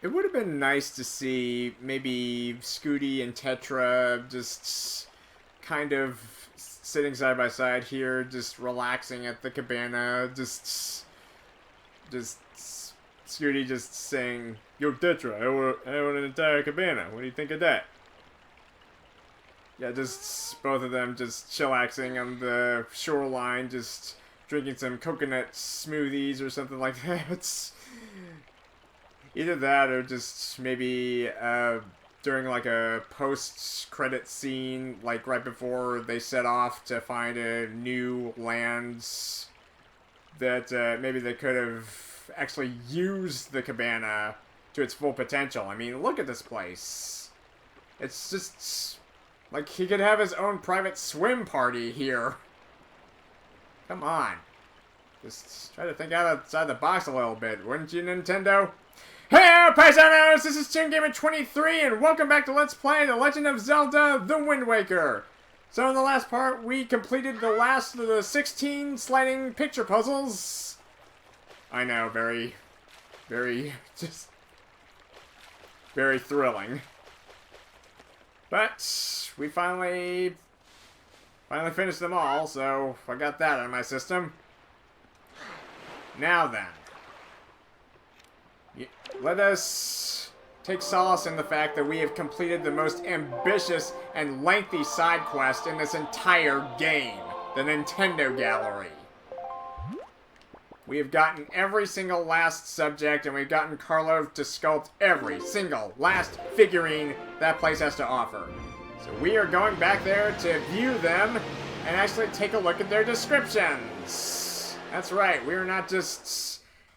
It would have been nice to see maybe Scooty and Tetra just kind of sitting side by side here, just relaxing at the cabana, just Scooty just saying, "Yo, Tetra, I want an entire cabana. What do you think of that?" Yeah, just both of them just chillaxing on the shoreline, just drinking some coconut smoothies or something like that. Either that or just maybe during like a post-credit scene, like right before they set off to find a new land, that maybe they could have actually used the cabana to its full potential. I mean, look at this place. It's just like he could have his own private swim party here. Come on. Just try to think outside the box a little bit, wouldn't you, Nintendo? Hey, paisanos! This is TimGamer23, and welcome back to Let's Play The Legend of Zelda: The Wind Waker. So in the last part, we completed the last of the 16 sliding picture puzzles. I know, very thrilling. But we finally finished them all, so I got that out of my system. Now then. Let us take solace in the fact that we have completed the most ambitious and lengthy side quest in this entire game, the Nintendo Gallery. We have gotten every single last subject, and we've gotten Carlov to sculpt every single last figurine that place has to offer. So we are going back there to view them and actually take a look at their descriptions. That's right, we are not just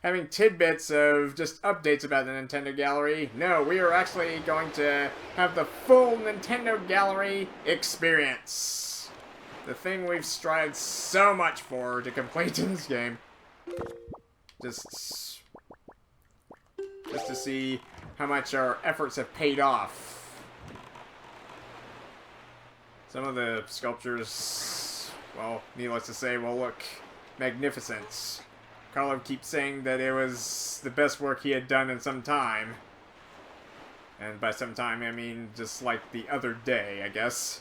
having tidbits of just updates about the Nintendo Gallery. No, we are actually going to have the full Nintendo Gallery experience. The thing we've strived so much for to complete in this game. Just to see how much our efforts have paid off. Some of the sculptures, well, needless to say, will look magnificent. Carlov keeps saying that it was the best work he had done in some time. And by some time, I mean just like the other day, I guess.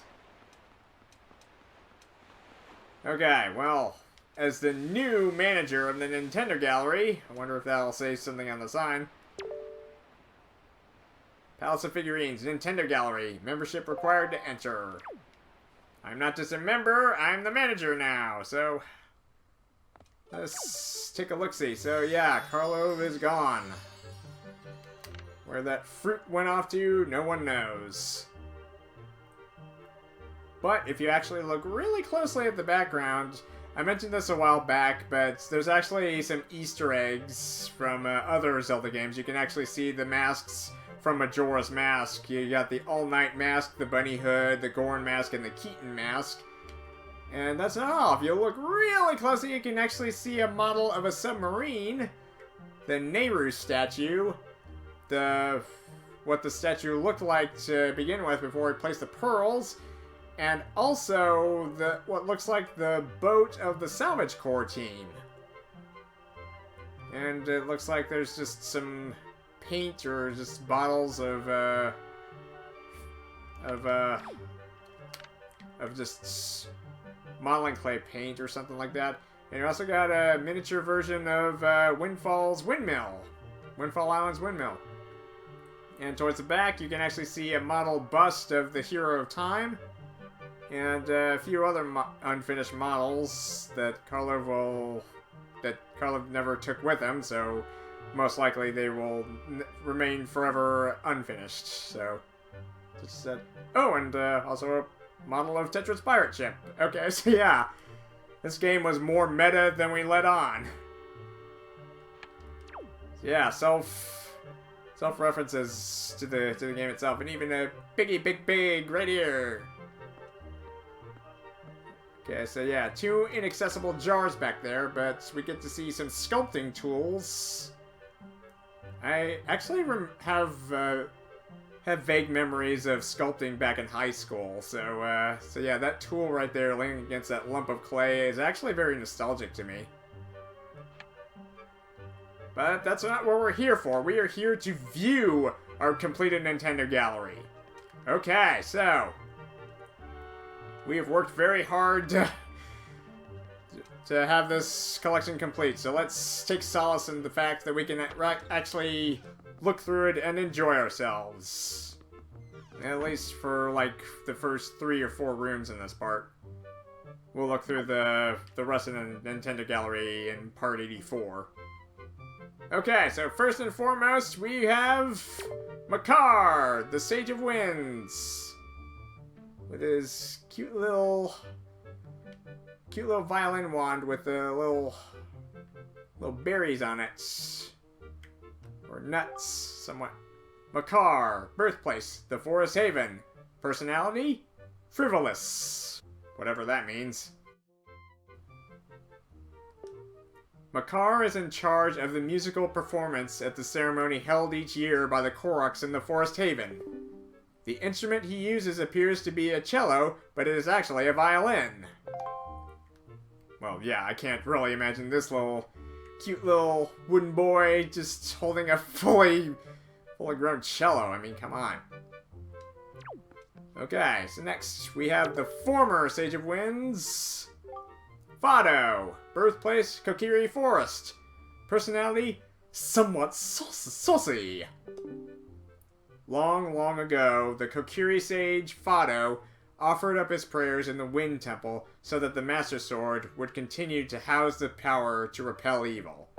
Okay, well, as the new manager of the Nintendo Gallery, I wonder if that'll say something on the sign. Palace of Figurines, Nintendo Gallery, membership required to enter. I'm not just a member, I'm the manager now, so let's take a look-see. So yeah, Carlov is gone. Where that fruit went off to, no one knows. But if you actually look really closely at the background, I mentioned this a while back, but there's actually some Easter eggs from other Zelda games. You can actually see the masks from Majora's Mask. You got the All Night Mask, the Bunny Hood, the Goron Mask, and the Keaton Mask. And that's not all. If you look really closely, you can actually see a model of a submarine, the Nehru statue, what the statue looked like to begin with before we placed the pearls, and also what looks like the boat of the Salvage Corps team. And it looks like there's just some paint or just bottles of just modeling clay paint or something like that. And you also got a miniature version of Windfall Island's windmill. And towards the back, you can actually see a model bust of the Hero of Time, and a few other unfinished models that Carlov never took with him, so most likely they will remain forever unfinished. So, just said. Oh, and also a model of Tetra's pirate ship. Okay, so yeah, this game was more meta than we let on. So yeah, self-references to the game itself, and even a big right here. Okay, so yeah, 2 inaccessible jars back there, but we get to see some sculpting tools. I actually have vague memories of sculpting back in high school, so yeah, that tool right there laying against that lump of clay is actually very nostalgic to me. But that's not what we're here for. We are here to view our completed Nintendo gallery. Okay, so we have worked very hard to have this collection complete. So let's take solace in the fact that we can actually look through it and enjoy ourselves. At least for, like, the first 3 or 4 rooms in this part. We'll look through the rest of the Nintendo gallery in part 84. Okay, so first and foremost, we have Makar, the Sage of Winds. With his cute little violin wand with the little berries on it. Or nuts, somewhat. Makar, birthplace, the Forest Haven. Personality, frivolous. Whatever that means. Makar is in charge of the musical performance at the ceremony held each year by the Koroks in the Forest Haven. The instrument he uses appears to be a cello, but it is actually a violin. Well, yeah, I can't really imagine this cute little wooden boy just holding a fully grown cello. I mean, come on. Okay, so next we have the former Sage of Winds, Fado, birthplace Kokiri Forest, personality somewhat saucy. Long ago, the Kokiri sage Fado offered up his prayers in the Wind Temple so that the Master Sword would continue to house the power to repel evil.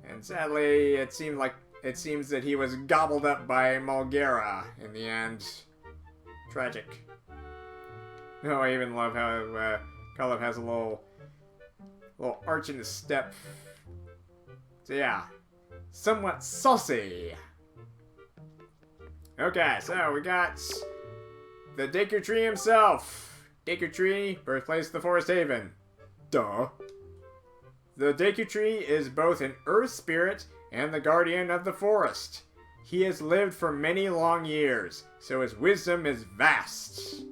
And sadly, it seems that he was gobbled up by Mulgera in the end. Tragic. Oh, I even love how Carlov has a little arch in his step. So yeah, somewhat saucy. Okay, so we got the Deku Tree himself. Deku Tree, birthplace of the Forest Haven. Duh. The Deku Tree is both an earth spirit and the guardian of the forest. He has lived for many long years, so his wisdom is vast.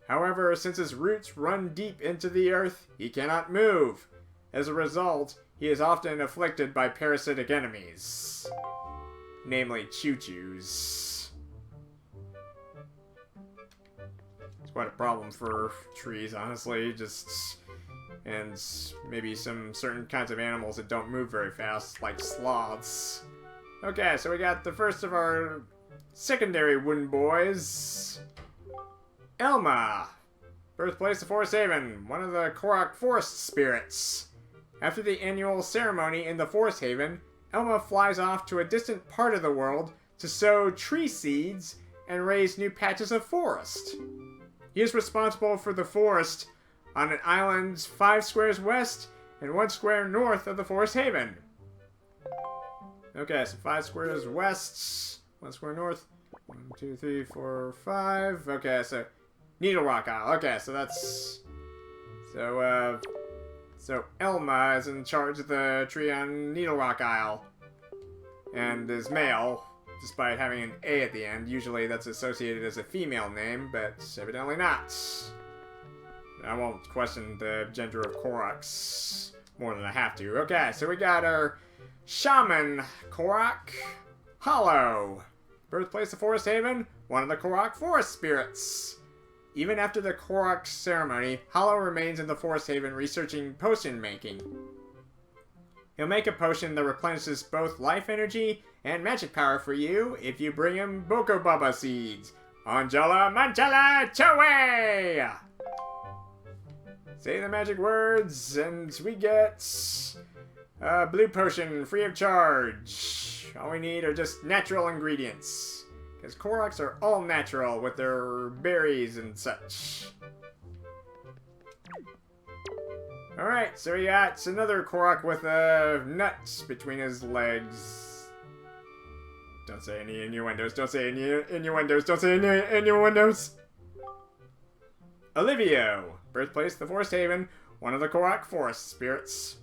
However, since his roots run deep into the earth, he cannot move. As a result, he is often afflicted by parasitic enemies. Namely, Chuchus. It's quite a problem for trees, honestly. And maybe some certain kinds of animals that don't move very fast, like sloths. Okay, so we got the first of our secondary wooden boys. Elma, birthplace of Forest Haven, one of the Korok forest spirits. After the annual ceremony in the Forest Haven, Elma flies off to a distant part of the world to sow tree seeds and raise new patches of forest. He is responsible for the forest on an island 5 squares west and 1 square north of the Forest Haven. Okay, so 5 squares west, 1 square north. 1, 2, 3, 4, 5. Okay, so Needle Rock Isle. Okay, so that's... So Elma is in charge of the tree on Needle Rock Isle. And is male, despite having an A at the end. Usually that's associated as a female name, but evidently not. I won't question the gender of Koroks more than I have to. Okay, so we got our Shaman Korok, Hollow. Birthplace of Forest Haven, one of the Korok forest spirits. Even after the Korok ceremony, Hollow remains in the Forest Haven researching potion making. He'll make a potion that replenishes both life energy and magic power for you if you bring him Boko Babas seeds. Angela Manchala Chowe! Say the magic words, and we get a blue potion free of charge. All we need are just natural ingredients, because Koroks are all natural with their berries and such. Alright, so we got another Korok with a nut between his legs. Don't say any innuendos, don't say any innuendos, don't say any innuendos! Olivio, birthplace of the Forest Haven, one of the Korok forest spirits.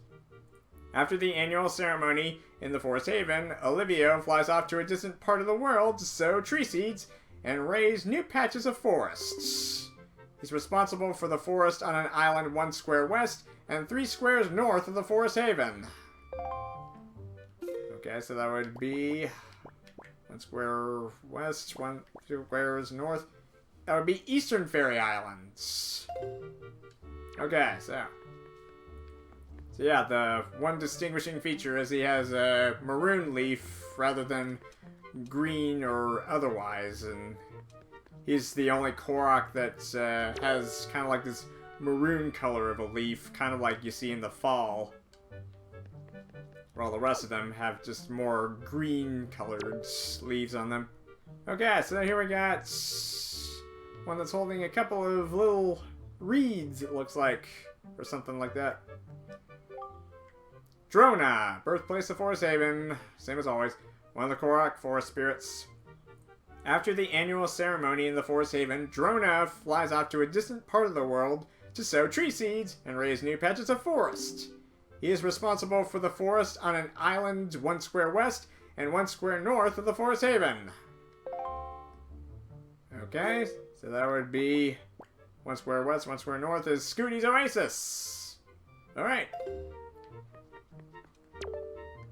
After the annual ceremony in the Forest Haven, Olivio flies off to a distant part of the world to sow tree seeds and raise new patches of forests. He's responsible for the forest on an island 1 square west and 3 squares north of the Forest Haven. Okay, so that would be 1 square west, 2 squares north. That would be Eastern Fairy Islands. Okay, so yeah, the one distinguishing feature is he has a maroon leaf rather than green or otherwise, and he's the only Korok that has kind of like this maroon color of a leaf, kind of like you see in the fall. While the rest of them have just more green colored leaves on them. Okay, so here we got one that's holding a couple of little reeds, it looks like, or something like that. Drona, birthplace of Forest Haven, same as always, one of the Korok forest spirits. After the annual ceremony in the Forest Haven, Drona flies off to a distant part of the world to sow tree seeds and raise new patches of forest. He is responsible for the forest on an island 1 square west and 1 square north of the Forest Haven. Okay, so that would be 1 square west, 1 square north is Scooty's Oasis. Alright.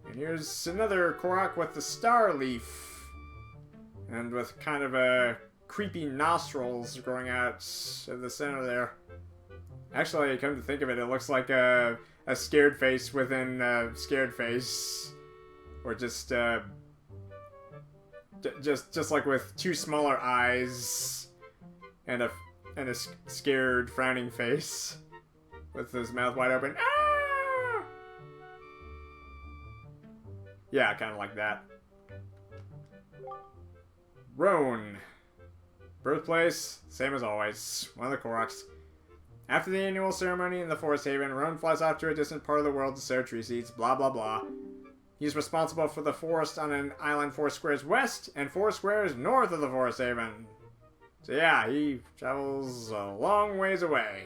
And here's another Korok with the star leaf. And with kind of a creepy nostrils growing out of the center there. Actually, come to think of it, it looks like a scared face within a scared face. Or just like with 2 smaller eyes and a scared frowning face with his mouth wide open. Ah! Yeah, kind of like that. Roan. Birthplace, same as always, one of the Koroks. After the annual ceremony in the Forest Haven, Roan flies off to a distant part of the world to sow tree seeds, blah blah blah. He's responsible for the forest on an island 4 squares west and 4 squares north of the Forest Haven. So yeah, he travels a long ways away.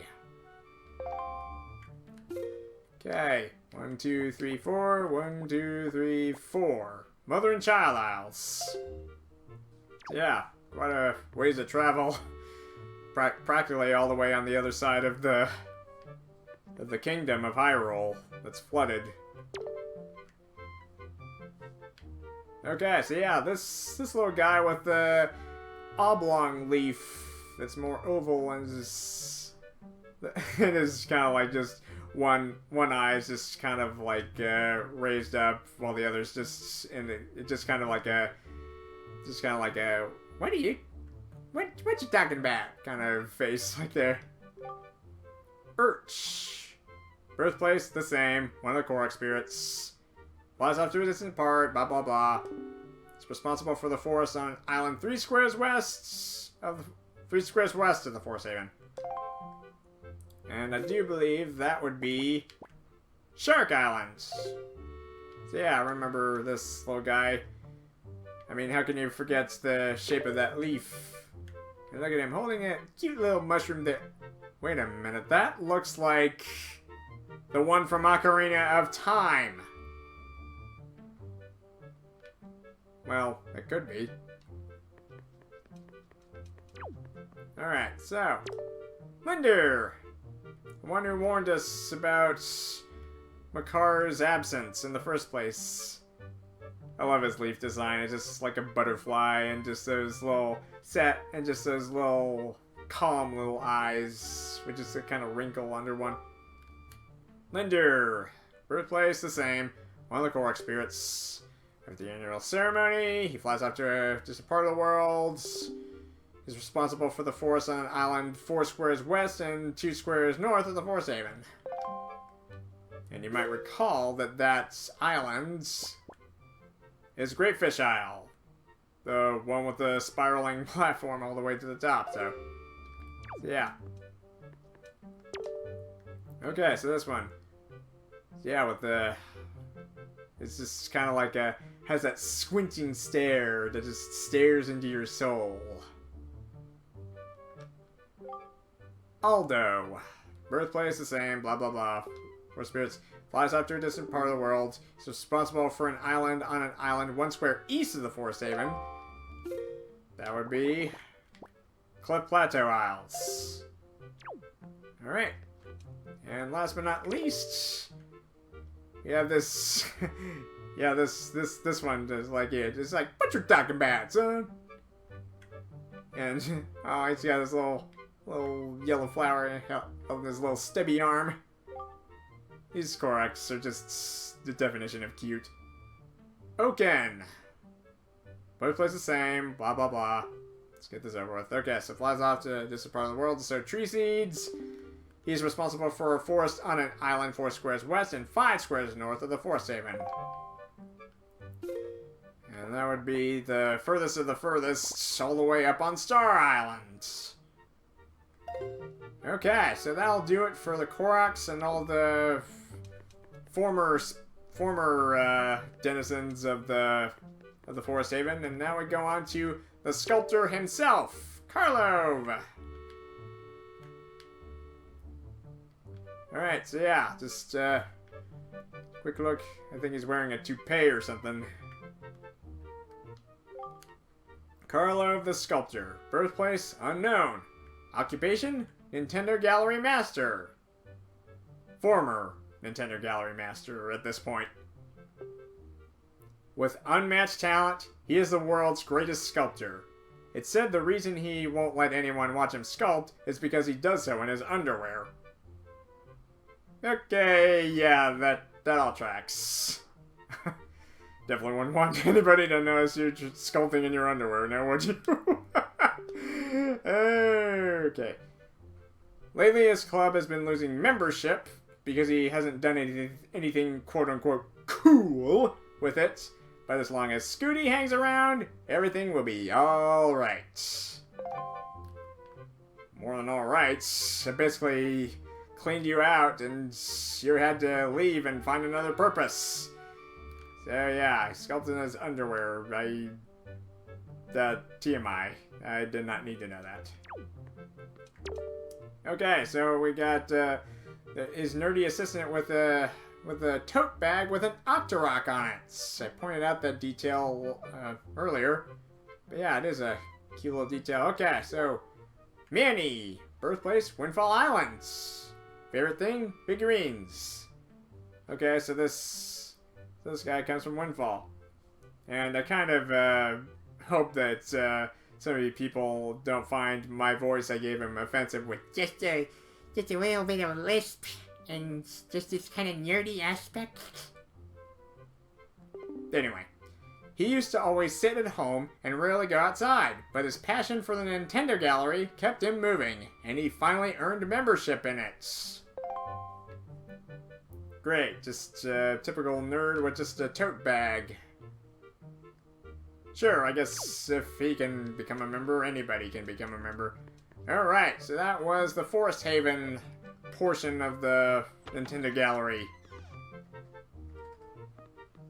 Okay, 1, 2, 3, 4, 1, 2, 3, 4. Mother and Child Isles. Yeah, quite a ways to travel. Practically all the way on the other side of the kingdom of Hyrule that's flooded. Okay, so yeah, this little guy with the oblong leaf that's more oval and is it is kind of like just one eye is just kind of like raised up while the other's just in it just kind of like a what you talking about kind of face like there. Urch. Birthplace the same, one of the Korok spirits. Flies off to a distant part, blah blah blah. It's responsible for the forest on an island 3 squares west of the Forest Haven. And I do believe that would be Shark Island. So yeah, I remember this little guy. I mean, how can you forget the shape of that leaf? And look at him holding a cute little mushroom there. Wait a minute, that looks like the one from Ocarina of Time. Well, it could be. Alright, so Linder! The one who warned us about Makar's absence in the first place. I love his leaf design. It's just like a butterfly and just those little just those little calm little eyes with just a kind of wrinkle under one. Linder. Birthplace the same. One of the Korok spirits. After the annual ceremony, he flies off to just a part of the world. He's responsible for the forest on an island 4 squares west and 2 squares north of the Forest Haven. And you might recall that island is Great Fish Isle. The one with the spiraling platform all the way to the top, so yeah. Okay, so this one. Yeah, with the... It's just kind of like a... has that squinting stare that just stares into your soul. Aldo. Birthplace the same, blah blah blah. For spirits. Flies off to a distant part of the world. He's responsible for an island on an island 1 square east of the Forest Haven. That would be Cliff Plateau Isles. Alright. And last but not least, we have this, yeah, this one is like, yeah, just like, what you talking about, son? And, oh, he's got this little yellow flower on his little stubby arm. These Koroks are just the definition of cute. Oken. Both plays the same, blah blah blah. Let's get this over with. Okay, so flies off to this part of the world to sow tree seeds. He's responsible for a forest on an island 4 squares west and 5 squares north of the Forest Haven. And that would be the furthest of the furthest, all the way up on Star Island. Okay, so that'll do it for the Koroks and all the former denizens of the Forest Haven, and now we go on to the sculptor himself, Carlov. Alright, so yeah, just quick look. I think he's wearing a toupee or something. Carlov the sculptor. Birthplace unknown. Occupation Nintendo Gallery Master. Former Nintendo Gallery Master at this point. With unmatched talent, he is the world's greatest sculptor. It's said the reason he won't let anyone watch him sculpt is because he does so in his underwear. Okay, yeah, that all tracks. Definitely wouldn't want anybody to notice you're sculpting in your underwear now, would you? Okay. Lately, his club has been losing membership because he hasn't done anything quote-unquote cool with it. But as long as Scooty hangs around, everything will be alright. More than alright. I basically cleaned you out and you had to leave and find another purpose. So yeah, I sculpted in his underwear. TMI. I did not need to know that. Okay, so we got his nerdy assistant with a tote bag with an Octorok on it. I pointed out that detail earlier. But yeah, it is a cute little detail. Okay, so Manny, birthplace Windfall Islands. Favorite thing, figurines. Okay, so this guy comes from Windfall. And I kind of hope that some of you people don't find my voice I gave him offensive with Just a little bit of a lisp and just this kind of nerdy aspect. Anyway, he used to always sit at home and rarely go outside, but his passion for the Nintendo Gallery kept him moving, and he finally earned membership in it. Great, just a typical nerd with just a tote bag. Sure, I guess if he can become a member, anybody can become a member. Alright, so that was the Forest Haven portion of the Nintendo Gallery.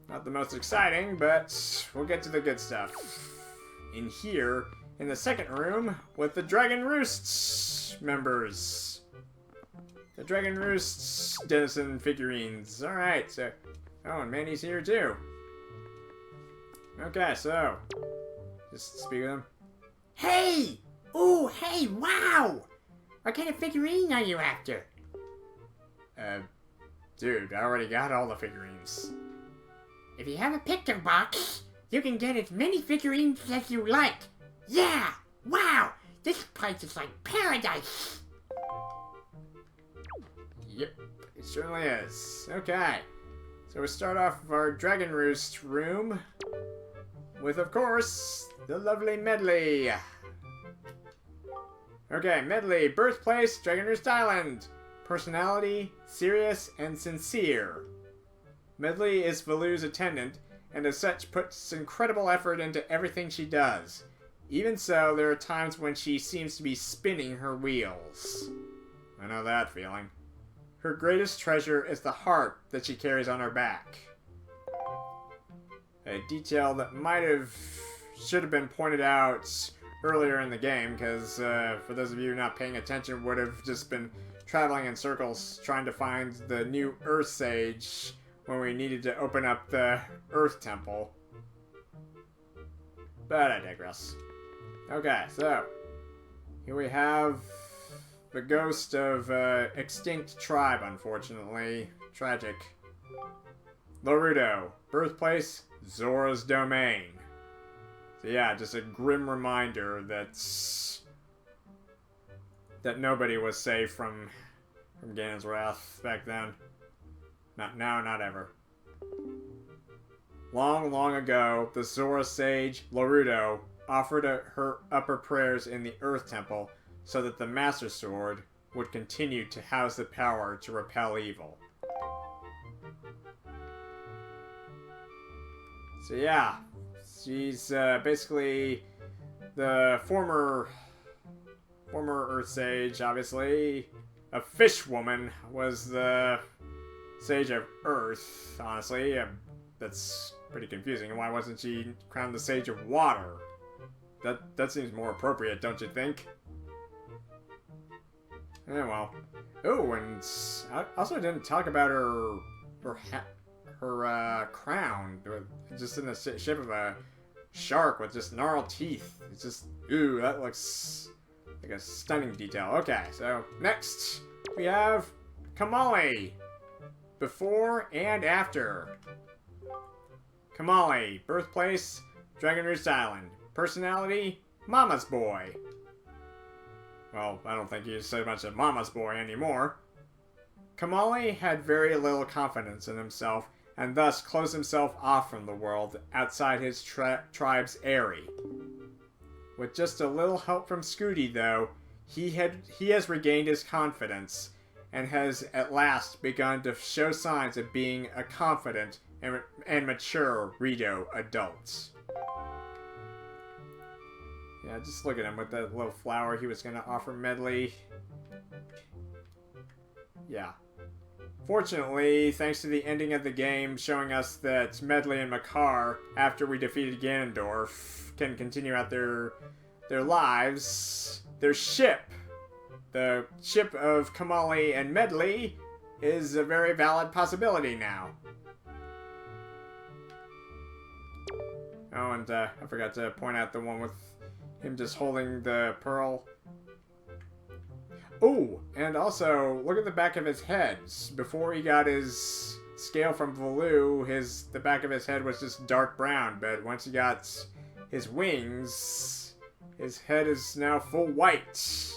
Not the most exciting, but we'll get to the good stuff. In here, in the second room, with the Dragon Roost members. The Dragon Roost denizen figurines. Alright, so... Oh, and Manny's here too. Okay, so... Just speak with him. Hey! Ooh, hey, wow! What kind of figurine are you after? Dude, I already got all the figurines. If you have a picture box, you can get as many figurines as you like. Yeah! Wow! This place is like paradise! Yep, it certainly is. Okay, so we start off our Dragon Roost room with, of course, the lovely Medli. Okay, Medli, birthplace, Dragon Roost Island. Personality, serious and sincere. Medli is Valoo's attendant, and as such puts incredible effort into everything she does. Even so, there are times when she seems to be spinning her wheels. I know that feeling. Her greatest treasure is the harp that she carries on her back. A detail that should have been pointed out earlier in the game, because for those of you not paying attention, would have just been traveling in circles trying to find the new Earth Sage when we needed to open up the Earth Temple. But I digress. Okay, so here we have the ghost of extinct tribe, unfortunately. Tragic. Laruto. Birthplace, Zora's domain. So yeah, just a grim reminder that nobody was safe from Ganon's wrath back then. Not now, not ever. Long, long ago, the Zora sage, Laruto, offered her upper prayers in the Earth Temple so that the Master Sword would continue to house the power to repel evil. So yeah, she's basically the former Earth Sage, obviously. A fish woman was the Sage of Earth, honestly. That's pretty confusing. Why wasn't she crowned the Sage of Water? That seems more appropriate, don't you think? Yeah, well. Oh, and I also didn't talk about her crown, just in the shape of a shark with just gnarled teeth. It's just, ooh, that looks like a stunning detail. Okay, so next we have Kamali. Before and after. Kamali, birthplace, Dragon Roost Island. Personality, Mama's Boy. Well, I don't think he's so much a Mama's Boy anymore. Kamali had very little confidence in himself and thus closed himself off from the world outside his tribe's eyrie. With just a little help from Scooty, though, he has regained his confidence and has at last begun to show signs of being a confident and mature Rito adult. Yeah, just look at him with that little flower he was going to offer Medli. Yeah. Fortunately, thanks to the ending of the game showing us that Medli and Makar, after we defeated Ganondorf, can continue out their lives, their ship, the ship of Kamali and Medli, is a very valid possibility now. Oh, and I forgot to point out the one with him just holding the pearl. Oh, and also, look at the back of his head. Before he got his scale from Valoo, the back of his head was just dark brown, but once he got his wings, his head is now full white.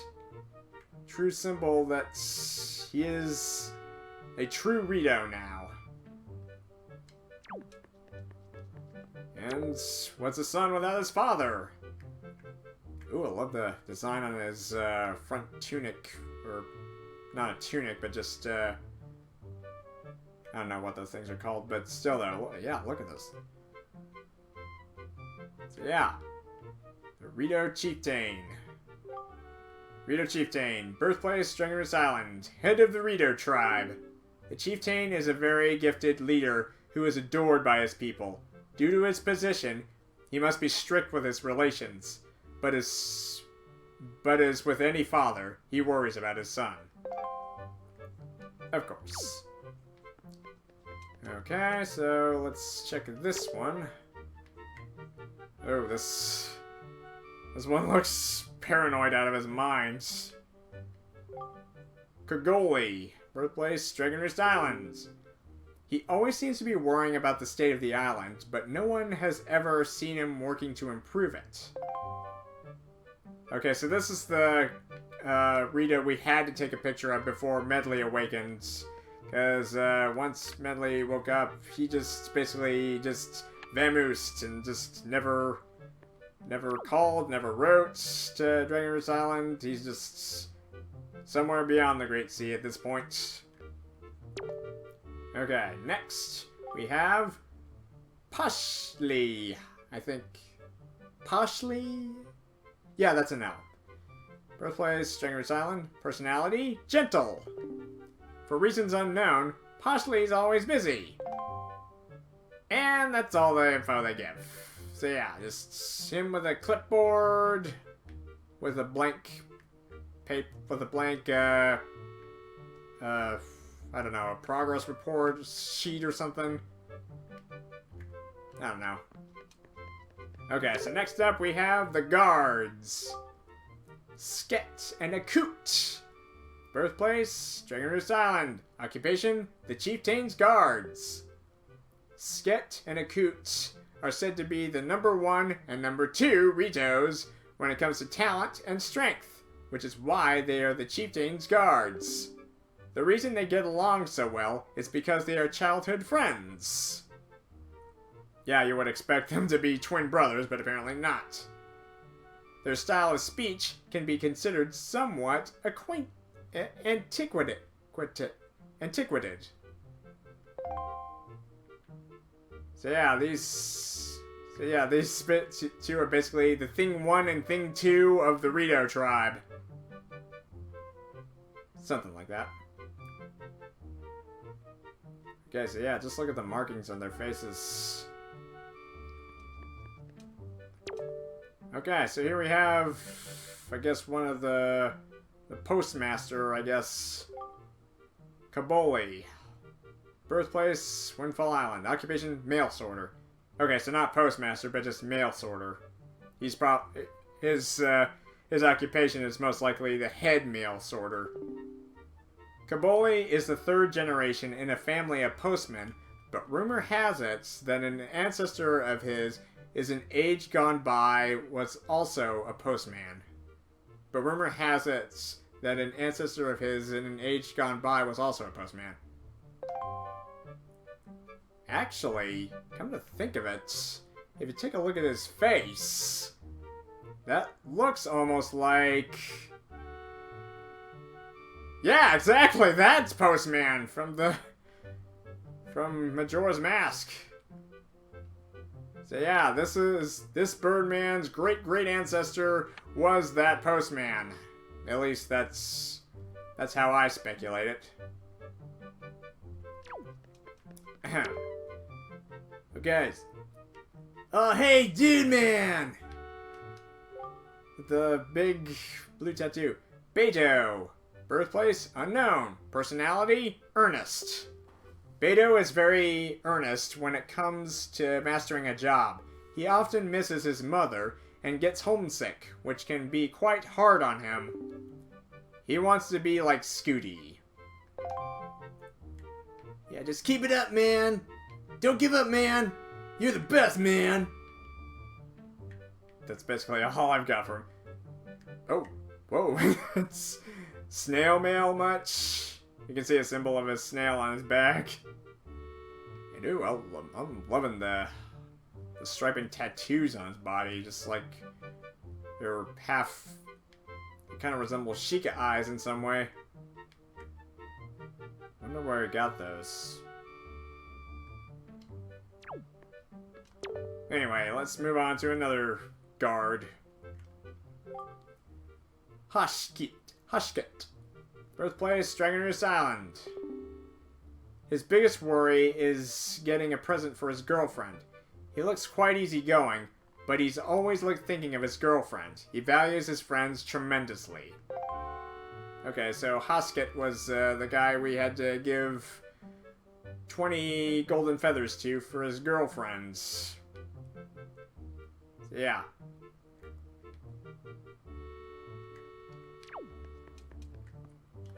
True symbol that he is a true Rito now. And what's a son without his father? Ooh, I love the design on his front tunic. Or, not a tunic, but just, I don't know what those things are called, but still though, yeah, look at this. So yeah, the Rito Chieftain. Rito Chieftain, birthplace, Dragon Roost Island, head of the Rito tribe. The Chieftain is a very gifted leader who is adored by his people. Due to his position, he must be strict with his relations. But as with any father, he worries about his son. Of course. Okay, so let's check this one. Oh, this one looks paranoid out of his mind. Kogoli, birthplace, Dragon Roost Island. He always seems to be worrying about the state of the island, but no one has ever seen him working to improve it. Okay, so this is the Rito we had to take a picture of before Medli awakened. Because once Medli woke up, he just basically just vamoosed and just never called, never wrote to Dragon Roost Island. He's just somewhere beyond the Great Sea at this point. Okay, next we have Pashli, I think. Pashli? Yeah, that's an L. Birthplace, Dragon Roost Island. Personality, gentle. For reasons unknown, Pashli is always busy. And that's all the info they give. So yeah, just him with a clipboard, with a blank I don't know, a progress report sheet or something. I don't know. Okay, so next up we have the guards. Sket and Akut. Birthplace, Dragon Roost Island. Occupation, the Chieftain's Guards. Sket and Akut are said to be the #1 and #2 Ritos when it comes to talent and strength, which is why they are the chieftain's guards. The reason they get along so well is because they are childhood friends. Yeah, you would expect them to be twin brothers, but apparently not. Their style of speech can be considered somewhat antiquated. So yeah, these two are basically the Thing 1 and Thing 2 of the Rito tribe. Something like that. Okay, so yeah, just look at the markings on their faces. Okay, so here we have, I guess, one of the postmaster, I guess, Kaboli. Birthplace, Windfall Island. Occupation, mail sorter. Okay, so not postmaster, but just mail sorter. He's his occupation is most likely the head mail sorter. Kaboli is the 3rd generation in a family of postmen, but rumor has it that an ancestor of his is an age gone by was also a postman. But rumor has it that an ancestor of his in an age gone by was also a postman. Actually, come to think of it, if you take a look at his face, that looks almost like... Yeah, exactly, that's Postman from Majora's Mask. So yeah, this Birdman's great ancestor was that Postman. At least that's how I speculate it. Okay. Oh, hey, dude, man! The big blue tattoo. Beto. Birthplace, unknown. Personality, earnest. Beto is very earnest when it comes to mastering a job. He often misses his mother and gets homesick, which can be quite hard on him. He wants to be like Scooty. Yeah, just keep it up, man. Don't give up, man. You're the best, man. That's basically all I've got for him. Oh, whoa. It's snail mail much? You can see a symbol of a snail on his back. And ooh, I'm loving the striping tattoos on his body. Just like they're half... They kind of resemble Sheikah eyes in some way. I wonder where he got those. Anyway, let's move on to another guard. Hushkit. Birthplace, Dragon Roost Island. His biggest worry is getting a present for his girlfriend. He looks quite easygoing, but he's always thinking of his girlfriend. He values his friends tremendously. Okay, so Hushkit was the guy we had to give 20 golden feathers to for his girlfriends. Yeah.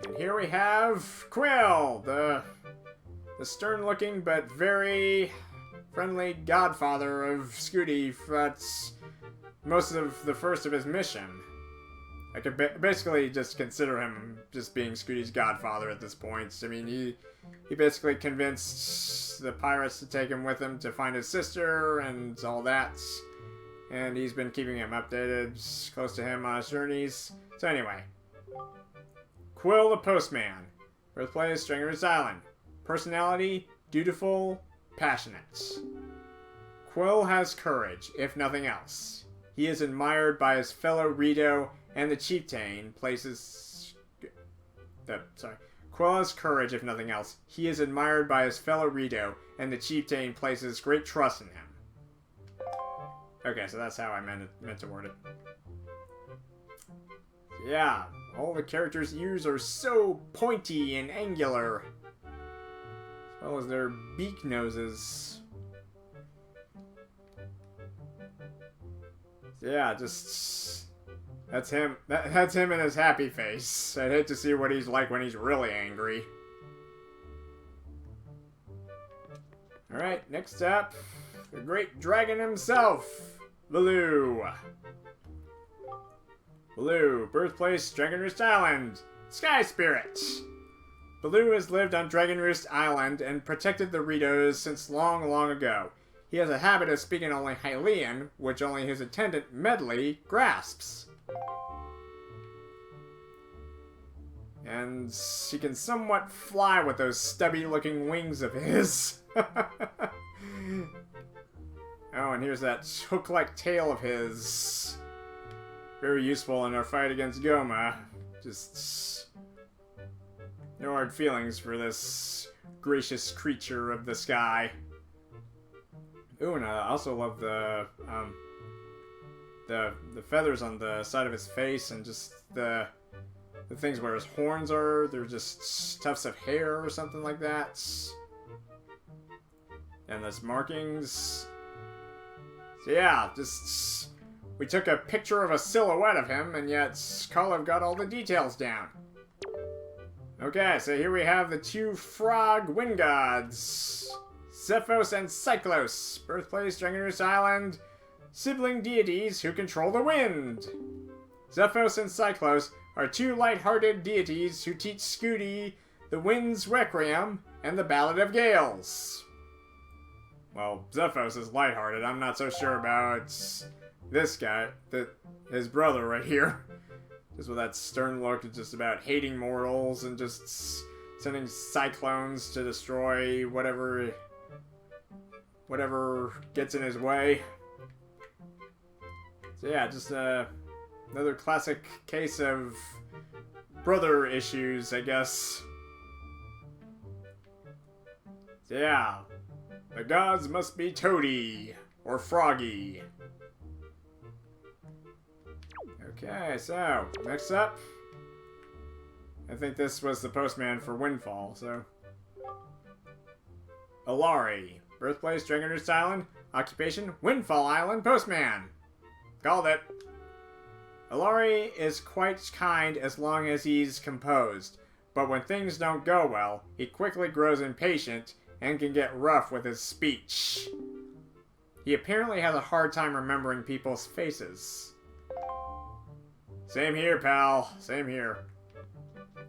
And here we have Quill, the stern-looking but very friendly godfather of Scooty. That's most of the first of his mission. I could basically just consider him just being Scooty's godfather at this point. I mean, he basically convinced the pirates to take him with him to find his sister and all that. And he's been keeping him updated, close to him on his journeys. So anyway. Quill the Postman. Birthplace, Dragon Roost Island. Personality, dutiful, passionate. Quill has courage, if nothing else. He is admired by his fellow Rito and the chieftain places... Quill has courage, if nothing else. He is admired by his fellow Rito and the chieftain places great trust in him. Okay, so that's how I meant to word it. Yeah, all the characters' ears are so pointy and angular. As well as their beak noses. Yeah, just... That's him. That's him in his happy face. I'd hate to see what he's like when he's really angry. Alright, next up, the great dragon himself, Valoo. Valoo, birthplace, Dragon Roost Island, Sky Spirit. Valoo has lived on Dragon Roost Island and protected the Ritos since long, long ago. He has a habit of speaking only Hylian, which only his attendant, Medli, grasps. And he can somewhat fly with those stubby-looking wings of his. Oh, and here's that hook-like tail of his. Very useful in our fight against Goma. Just no hard feelings for this gracious creature of the sky. Ooh, and I also love the feathers on the side of his face and just the things where his horns are. They're just tufts of hair or something like that. And those markings. So yeah, just we took a picture of a silhouette of him, and yet Carlov got all the details down. Okay, so here we have the two frog wind gods, Zephos and Cyclos, birthplace Dragon Roost Island, sibling deities who control the wind. Zephos and Cyclos are two light-hearted deities who teach Scooty the wind's requiem and the Ballad of Gales. Well, Zephos is lighthearted. I'm not so sure about this guy, his brother right here. Just with that stern look, just about hating mortals and just sending cyclones to destroy whatever gets in his way. So yeah, just another classic case of brother issues, I guess. So yeah. The gods must be toady, or froggy. Okay, so, next up. I think this was the postman for Windfall, so. Alari, birthplace Dragon Roost Island, occupation Windfall Island postman. Called it. Alari is quite kind as long as he's composed, but when things don't go well, he quickly grows impatient and can get rough with his speech. He apparently has a hard time remembering people's faces. Same here, pal. Same here.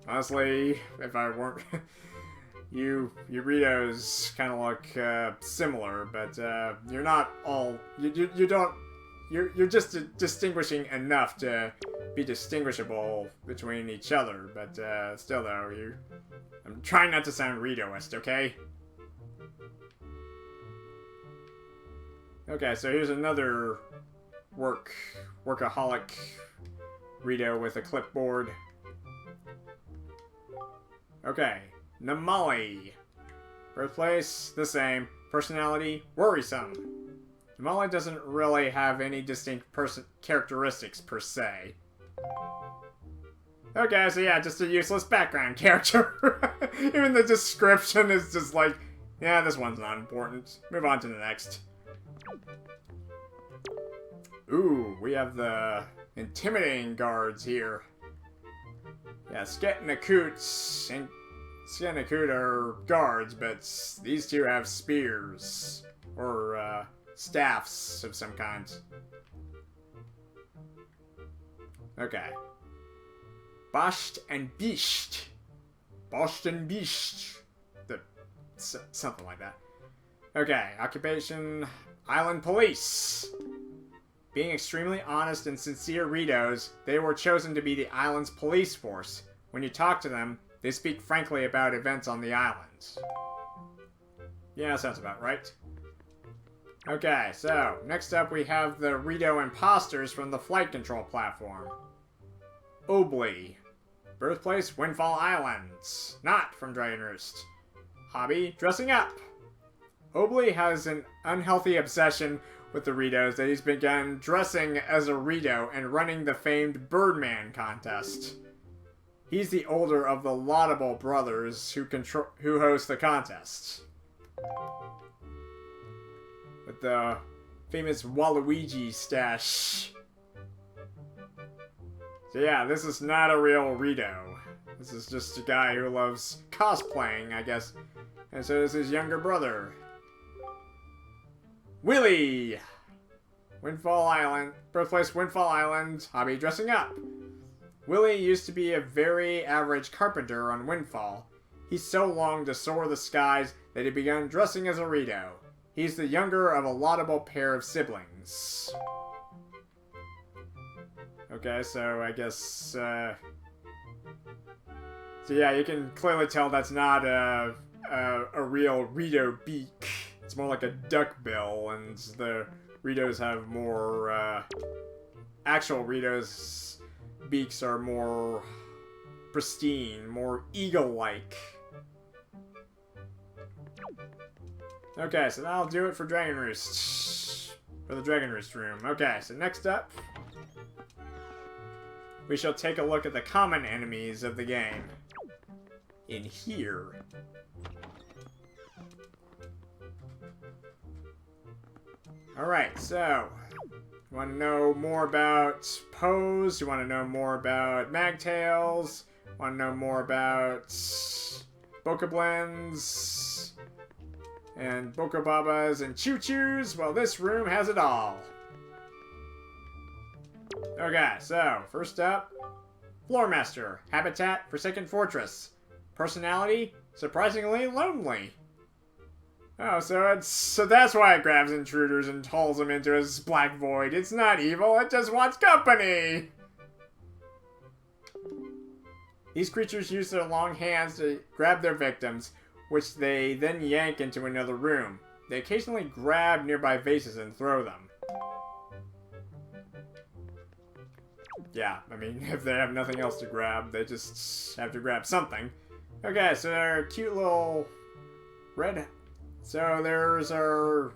Honestly, if I weren't... you Ritos kind of look similar, but you're not all... You don't... You're just distinguishing enough to be distinguishable between each other, but still though, I'm trying not to sound Ritoist, okay? Okay, so here's another workaholic Rito with a clipboard. Okay, Namali. Birthplace, the same. Personality, worrisome. Namali doesn't really have any distinct characteristics per se. Okay, so yeah, just a useless background character. Even the description is just like, yeah, this one's not important. Move on to the next. Ooh, we have the intimidating guards here. Yeah, Sket and Akut are guards, but these two have spears. Or, staffs of some kind. Okay. Basht and Bisht. Basht and Bisht. Something like that. Okay, occupation... Island Police. Being extremely honest and sincere Ritos, they were chosen to be the island's police force. When you talk to them, they speak frankly about events on the island. Yeah, sounds about right. Okay, so, next up we have the Rito imposters from the flight control platform. Obli. Birthplace, Windfall Island. Not from Dragon Roost. Hobby, dressing up. Obli has an unhealthy obsession with the Ritos that he's begun dressing as a Rito and running the famed Birdman contest. He's the older of the laudable brothers who host the contest. With the famous Waluigi stash. So yeah, this is not a real Rito. This is just a guy who loves cosplaying, I guess. And so is his younger brother. Willie! Windfall Island. Birthplace Windfall Island. Hobby dressing up. Willie used to be a very average carpenter on Windfall. He so longed to soar the skies that he began dressing as a Rito. He's the younger of a laudable pair of siblings. Okay, so I guess, so yeah, you can clearly tell that's not a real Rito beak. It's more like a duck bill, and the Ritos have more, actual Ritos' beaks are more pristine, more eagle-like. Okay, so that'll do it for Dragon Roost. For the Dragon Roost room. Okay, so next up, we shall take a look at the common enemies of the game. In here. Alright, so, you want to know more about Pose, you want to know more about Magtails, want to know more about Bokoblins, and Boko Babas and Chuchus? Well, this room has it all. Okay, so, first up, Floormaster, Habitat, Forsaken Fortress. Personality, surprisingly lonely. Oh, so that's why it grabs intruders and hauls them into its black void. It's not evil, it just wants company! These creatures use their long hands to grab their victims, which they then yank into another room. They occasionally grab nearby vases and throw them. Yeah, I mean, if they have nothing else to grab, they just have to grab something. Okay, so they're cute little red... So there's our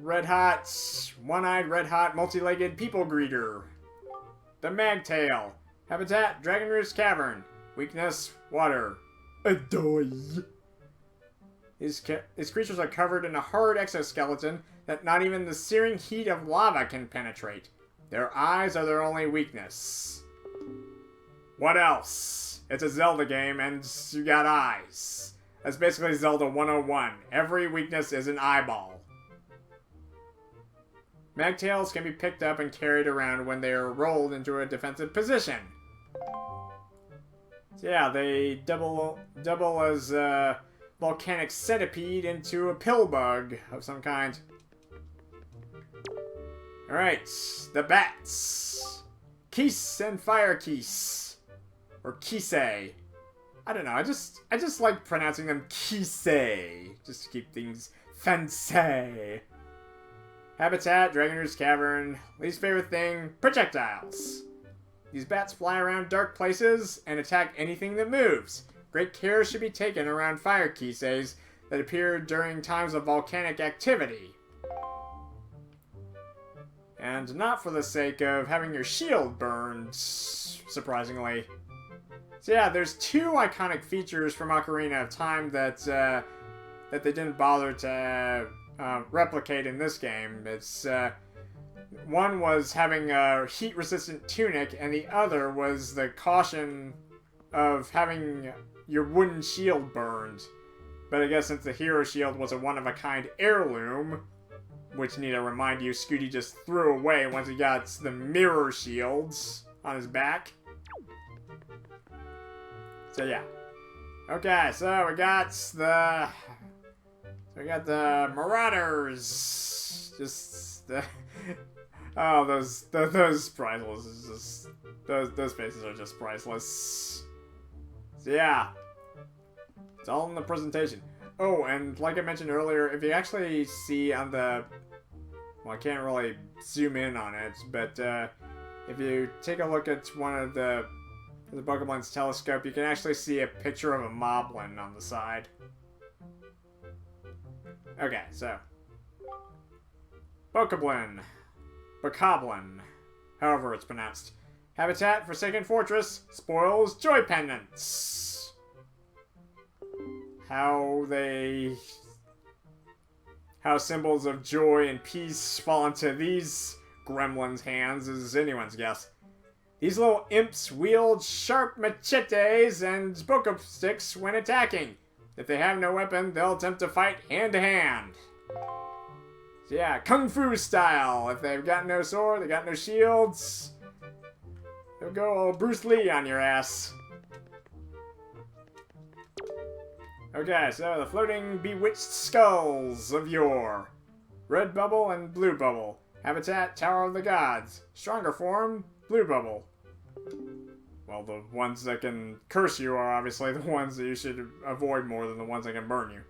red hot, one-eyed, red hot, multi-legged people greeter. The Magtail. Habitat, Dragon Roost Cavern. Weakness, water. Adoy. His creatures are covered in a hard exoskeleton that not even the searing heat of lava can penetrate. Their eyes are their only weakness. What else? It's a Zelda game and you got eyes. That's basically Zelda 101. Every weakness is an eyeball. Magtails can be picked up and carried around when they are rolled into a defensive position. So yeah, they double as a volcanic centipede into a pill bug of some kind. Alright, the bats. Keese and Fire Keese. Or Keese. I don't know, I just like pronouncing them Keese, just to keep things fancy. Habitat, Dragon Roost Cavern. Least favorite thing, projectiles. These bats fly around dark places and attack anything that moves. Great care should be taken around fire Keeses that appear during times of volcanic activity. And not for the sake of having your shield burned, surprisingly. So yeah, there's two iconic features from Ocarina of Time that they didn't bother to replicate in this game. It's one was having a heat-resistant tunic, and the other was the caution of having your wooden shield burned. But I guess since the hero shield was a one-of-a-kind heirloom, which need to remind you, Scooty just threw away once he got the mirror shields on his back. So yeah. Okay, so we got the Marauders. Just the oh, those priceless. Those faces are just priceless. So yeah. It's all in the presentation. Oh, and like I mentioned earlier, if you actually see on the, well, I can't really zoom in on it, but if you take a look at one of the Bokoblins telescope, you can actually see a picture of a moblin on the side. Okay, so Bokoblin, Bokoblin, however it's pronounced. Habitat, Forsaken Fortress, spoils joy pendants. How symbols of joy and peace fall into these gremlins' hands is anyone's guess. These little imps wield sharp machetes and boko sticks when attacking. If they have no weapon, they'll attempt to fight hand to hand. So yeah, Kung Fu style. If they've got no sword, they got no shields, they'll go all Bruce Lee on your ass. Okay, so the floating bewitched skulls of yore. Red bubble and blue bubble. Habitat, Tower of the Gods. Stronger form, blue bubble. Well, the ones that can curse you are obviously the ones that you should avoid more than the ones that can burn you.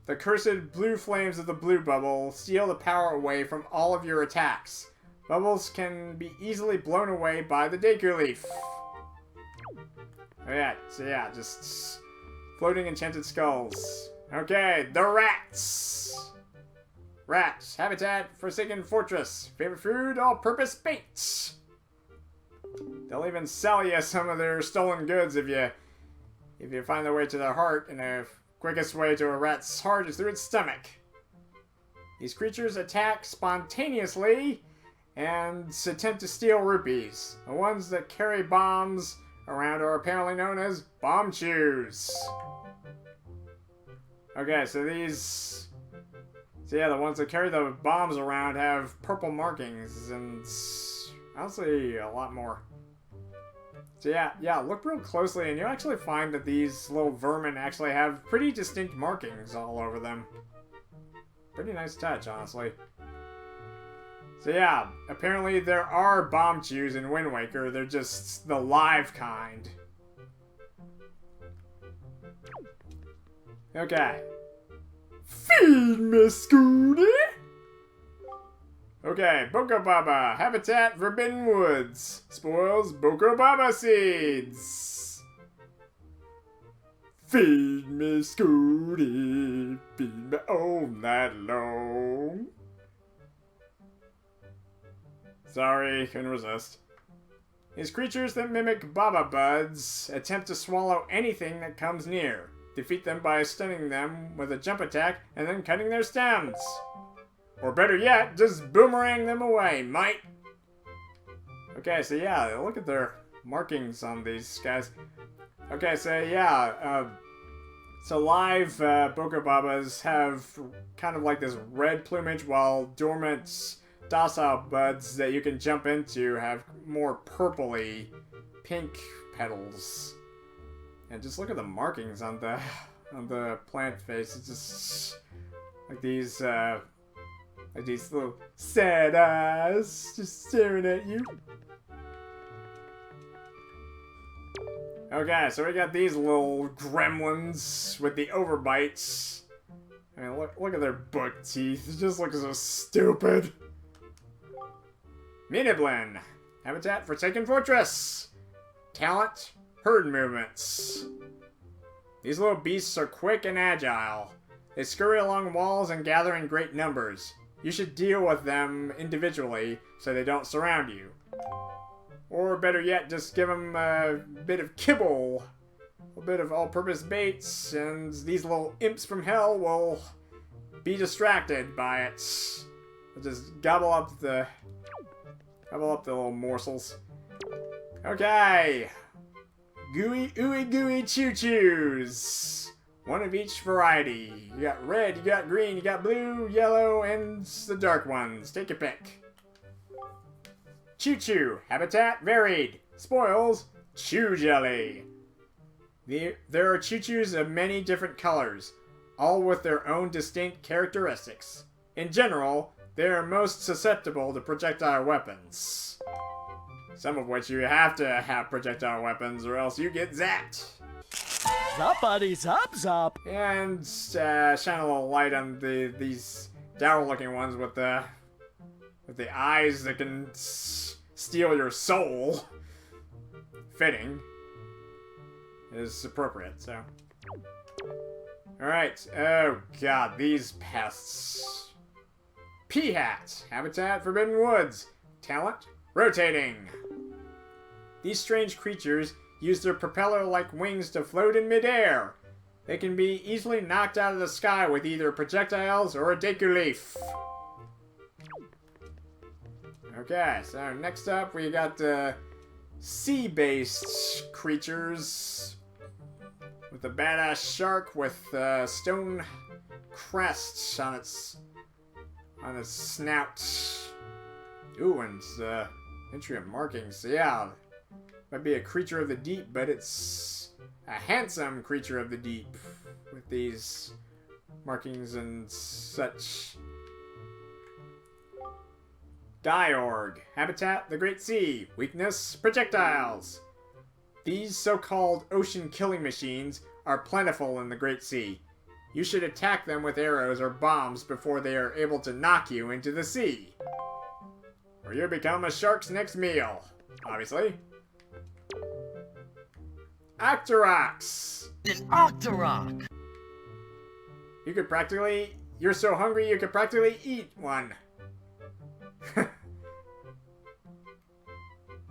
The cursed blue flames of the blue bubble steal the power away from all of your attacks. Bubbles can be easily blown away by the Deku Leaf. Alright, so yeah, just floating enchanted skulls. Okay, the rats! Rats, habitat, forsaken fortress. Favorite food, all-purpose bait. They'll even sell you some of their stolen goods if you find their way to their heart, and the quickest way to a rat's heart is through its stomach. These creatures attack spontaneously and attempt to steal rupees. The ones that carry bombs around are apparently known as bomb chews. Okay, so the ones that carry the bombs around have purple markings, and honestly, a lot more. So yeah, look real closely, and you'll actually find that these little vermin actually have pretty distinct markings all over them. Pretty nice touch, honestly. So yeah, apparently there are bomb chews in Wind Waker, they're just the live kind. Okay. Feed me, Scooty! Okay, Boko Baba, habitat, Forbidden Woods. Spoils, Boko Baba seeds. Feed me, Scooty, feed me all night long. Sorry, couldn't resist. These creatures that mimic Baba Buds attempt to swallow anything that comes near. Defeat them by stunning them with a jump attack and then cutting their stems. Or better yet, just boomerang them away, mate. Okay, so yeah, look at their markings on these guys. Okay, so yeah, so live Boko Babas have kind of like this red plumage, while dormant docile buds that you can jump into have more purpley pink petals. And just look at the markings on the plant face. It's just like these little sad eyes just staring at you. Okay, so we got these little gremlins with the overbites. I mean, look at their buck teeth. It just looks so stupid. Medli, habitat, forsaken fortress. Talent, herd movements. These little beasts are quick and agile. They scurry along walls and gather in great numbers. You should deal with them individually so they don't surround you. Or better yet, just give them a bit of kibble. A bit of all-purpose baits, and these little imps from hell will be distracted by it. They'll just gobble up the little morsels. Okay. Gooey, ooey, gooey choo-choos. One of each variety. You got red, you got green, you got blue, yellow, and the dark ones. Take your pick. Choo-choo. Habitat varied. Spoils, chew jelly. There are choo-choos of many different colors, all with their own distinct characteristics. In general, they are most susceptible to projectile weapons. Some of which you have to have projectile weapons or else you get zapped. Zappity zap zap. And shine a little light on these dour-looking ones with the eyes that can steal your soul. Fitting is appropriate. So, all right. Oh God, these pests. Peahats, habitat, Forbidden Woods. Talent, rotating. These strange creatures use their propeller-like wings to float in midair. They can be easily knocked out of the sky with either projectiles or a Deku Leaf. Okay, so next up we got the sea-based creatures with a badass shark with stone crests on its on his snout. Ooh, and entry of markings. So yeah, might be a creature of the deep, but it's a handsome creature of the deep with these markings and such. Diorg. Habitat, the Great Sea. Weakness, projectiles. These so-called ocean killing machines are plentiful in the Great Sea. You should attack them with arrows or bombs before they are able to knock you into the sea. Or you become a shark's next meal, obviously. Octoroks. An Octorok! You're so hungry you could practically eat one.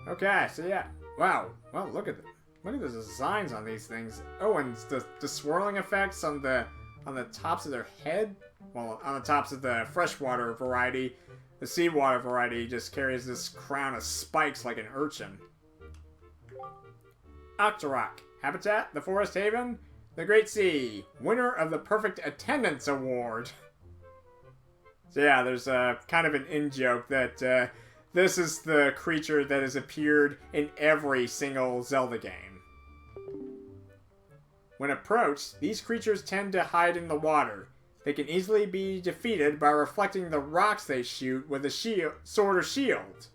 Okay, so yeah. Wow. Well, look at the designs on these things. Oh, and the swirling effects on the tops of their head. Well, on the tops of the freshwater variety. The seawater variety just carries this crown of spikes like an urchin. Octorok. Habitat, the Forest Haven, the Great Sea. Winner of the Perfect Attendance Award. So yeah, there's kind of an in-joke that this is the creature that has appeared in every single Zelda game. When approached, these creatures tend to hide in the water. They can easily be defeated by reflecting the rocks they shoot with a sword or shield.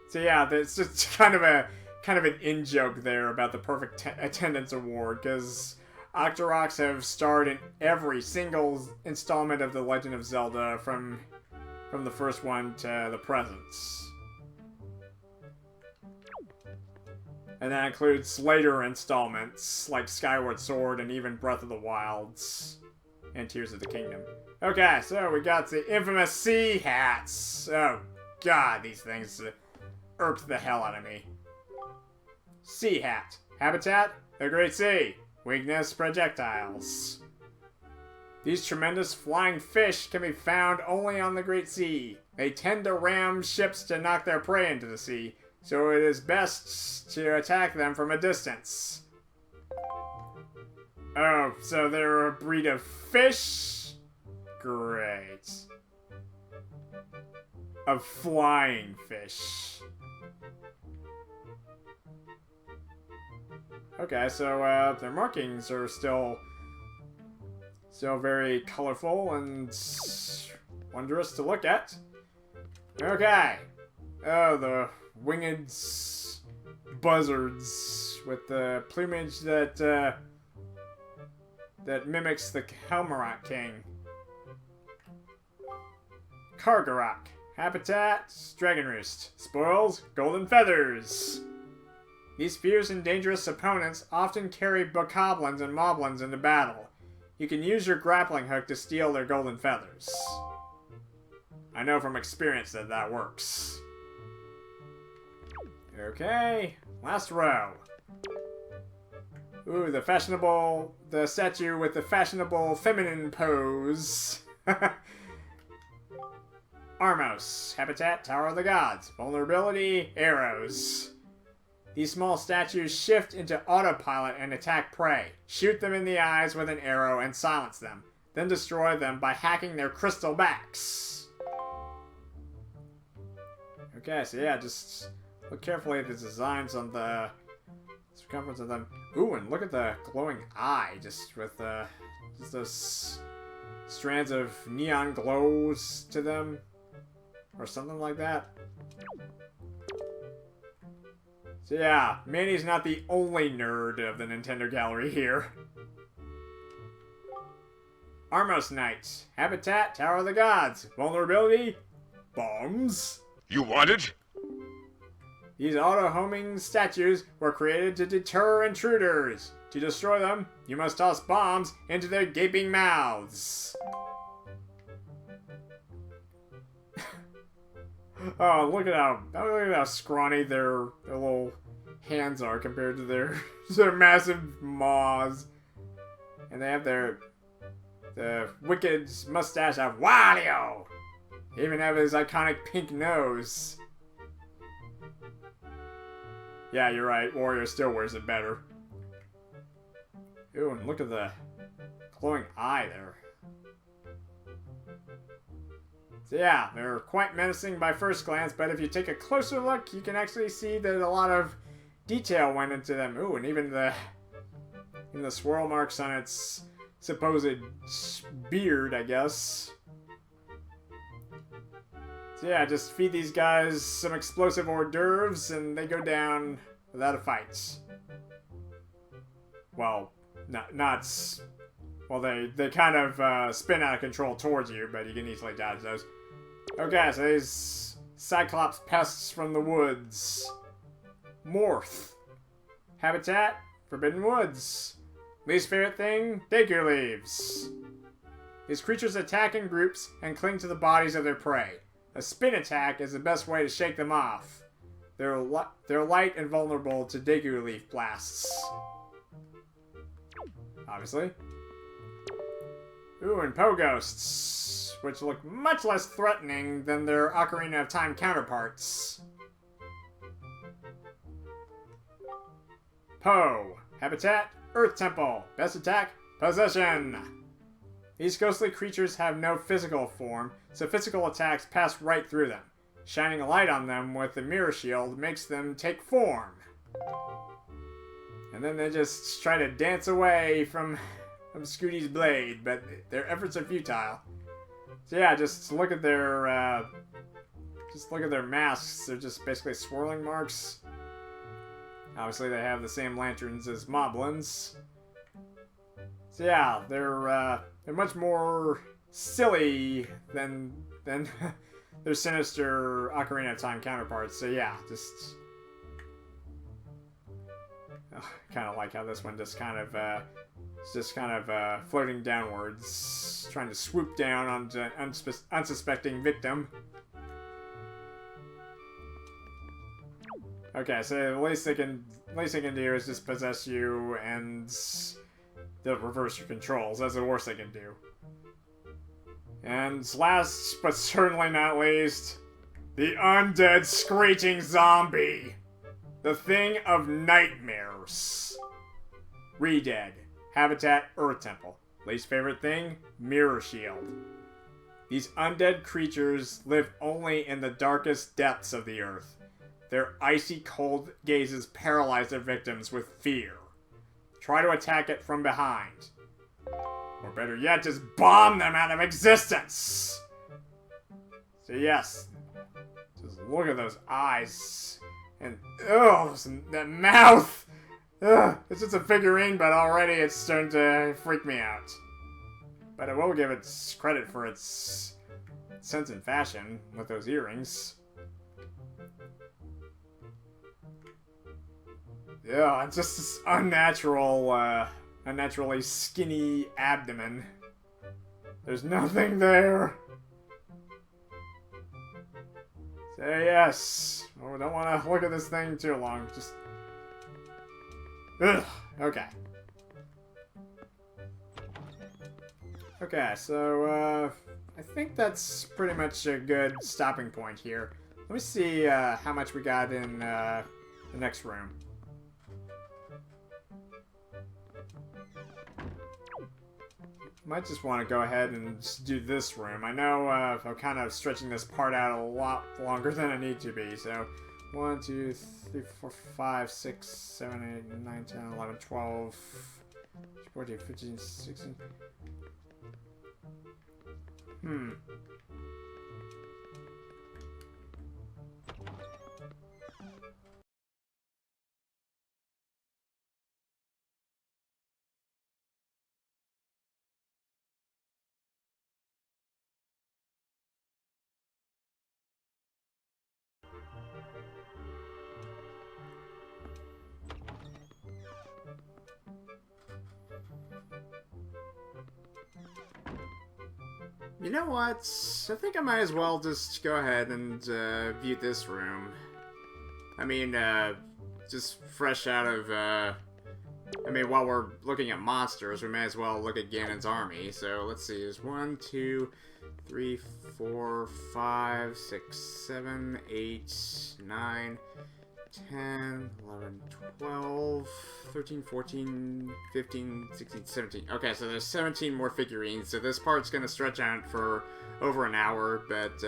So yeah, that's just kind of an in-joke there about the Perfect Attendance Award, because Octoroks have starred in every single installment of The Legend of Zelda from the first one to the present. And that includes later installments, like Skyward Sword and even Breath of the Wilds and Tears of the Kingdom. Okay, so we got the infamous Peahats. Oh god, these things irked the hell out of me. Peahat. Habitat, the Great Sea. Weakness, projectiles. These tremendous flying fish can be found only on the Great Sea. They tend to ram ships to knock their prey into the sea, so it is best to attack them from a distance. Oh, so they're a breed of fish? Great. Of flying fish. Okay, so their markings are still very colorful and wondrous to look at. Okay. Oh, the winged buzzards with the plumage that mimics the Helmarok King. Korok. Habitat, Dragon Roost. Spoils, golden feathers. These fierce and dangerous opponents often carry Bokoblins and Moblins into battle. You can use your grappling hook to steal their golden feathers. I know from experience that works. Okay, last row. Ooh, the statue with the fashionable feminine pose. Armos. Habitat, Tower of the Gods. Vulnerability, arrows. These small statues shift into autopilot and attack prey. Shoot them in the eyes with an arrow and silence them. Then destroy them by hacking their crystal backs. Okay, so yeah, just look carefully at the designs on the circumference of them. Ooh, and look at the glowing eye, just with just those strands of neon glows to them. Or something like that. So yeah, Manny's not the only nerd of the Nintendo Gallery here. Armos Knight. Habitat, Tower of the Gods. Vulnerability, bombs. You want it? These auto-homing statues were created to deter intruders. To destroy them, you must toss bombs into their gaping mouths. Oh, look at how scrawny their little hands are compared to their massive maws. And they have the wicked mustache of Wario. They even have his iconic pink nose. Yeah, you're right. Wario still wears it better. Ooh, and look at the glowing eye there. So yeah, they're quite menacing by first glance, but if you take a closer look, you can actually see that a lot of detail went into them. Ooh, and even the swirl marks on its supposed beard, I guess. So yeah, just feed these guys some explosive hors d'oeuvres and they go down without a fight. Well, well, they kind of spin out of control towards you, but you can easily dodge those. Okay, so these Cyclops pests from the woods. Morph. Habitat, Forbidden Woods. Least favorite thing, Deku leaves. These creatures attack in groups and cling to the bodies of their prey. A spin attack is the best way to shake them off. They're light and vulnerable to Deku leaf blasts. Obviously. Ooh, and Poghosts, which look much less threatening than their Ocarina of Time counterparts. Po. Habitat, Earth Temple. Best attack, Possession. These ghostly creatures have no physical form, so physical attacks pass right through them. Shining a light on them with the mirror shield makes them take form. And then they just try to dance away from Scooty's blade, but their efforts are futile. So yeah, just look at their masks. They're just basically swirling marks. Obviously, they have the same lanterns as Moblins. So yeah, they're much more silly than their sinister Ocarina of Time counterparts. So yeah, just kind of like how this one just kind of floating downwards, trying to swoop down onto unsuspecting victim. Okay, so the least they can do is just possess you and they'll reverse your controls. That's the worst they can do. And last, but certainly not least, the undead screeching zombie. The thing of nightmares. Re-dead. Habitat, Earth Temple. Least favorite thing, Mirror Shield. These undead creatures live only in the darkest depths of the earth. Their icy cold gazes paralyze their victims with fear. Try to attack it from behind. Or better yet, just bomb them out of existence! So yes, just look at those eyes. And, ugh, that mouth! Ugh, it's just a figurine, but already it's starting to freak me out. But I will give it credit for its sense and fashion with those earrings. Yeah, it's just this unnaturally skinny abdomen. There's nothing there. So yes, we don't want to look at this thing too long. Just, ugh. Okay. Okay, so I think that's pretty much a good stopping point here. Let me see how much we got in the next room. Might just want to go ahead and just do this room. I know I'm kind of stretching this part out a lot longer than I need to be, so 1, 2, 3, 4, 5, 6, 7, 8, 9, 10, 11, 12, 14, 15, 16. You know what? I think I might as well just go ahead and view this room. I mean, just fresh out of, I mean, while we're looking at monsters, we may as well look at Ganon's army. So, let's see, there's 1, 2, 3, 4, 5, 6, 7, 8, 9, 10, 11, 12, 13, 14, 15, 16, 17. Okay, so there's 17 more figurines, so this part's gonna stretch out for over an hour, but,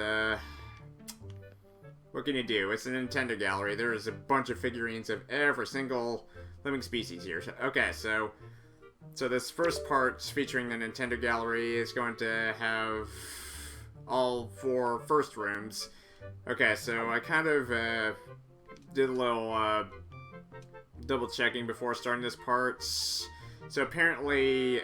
what can you do? It's a Nintendo gallery. There's a bunch of figurines of every single living species here. Okay, so this first part featuring the Nintendo gallery is going to have all 4 first rooms. Okay, so I kind of, did a little, double checking before starting this part. So apparently,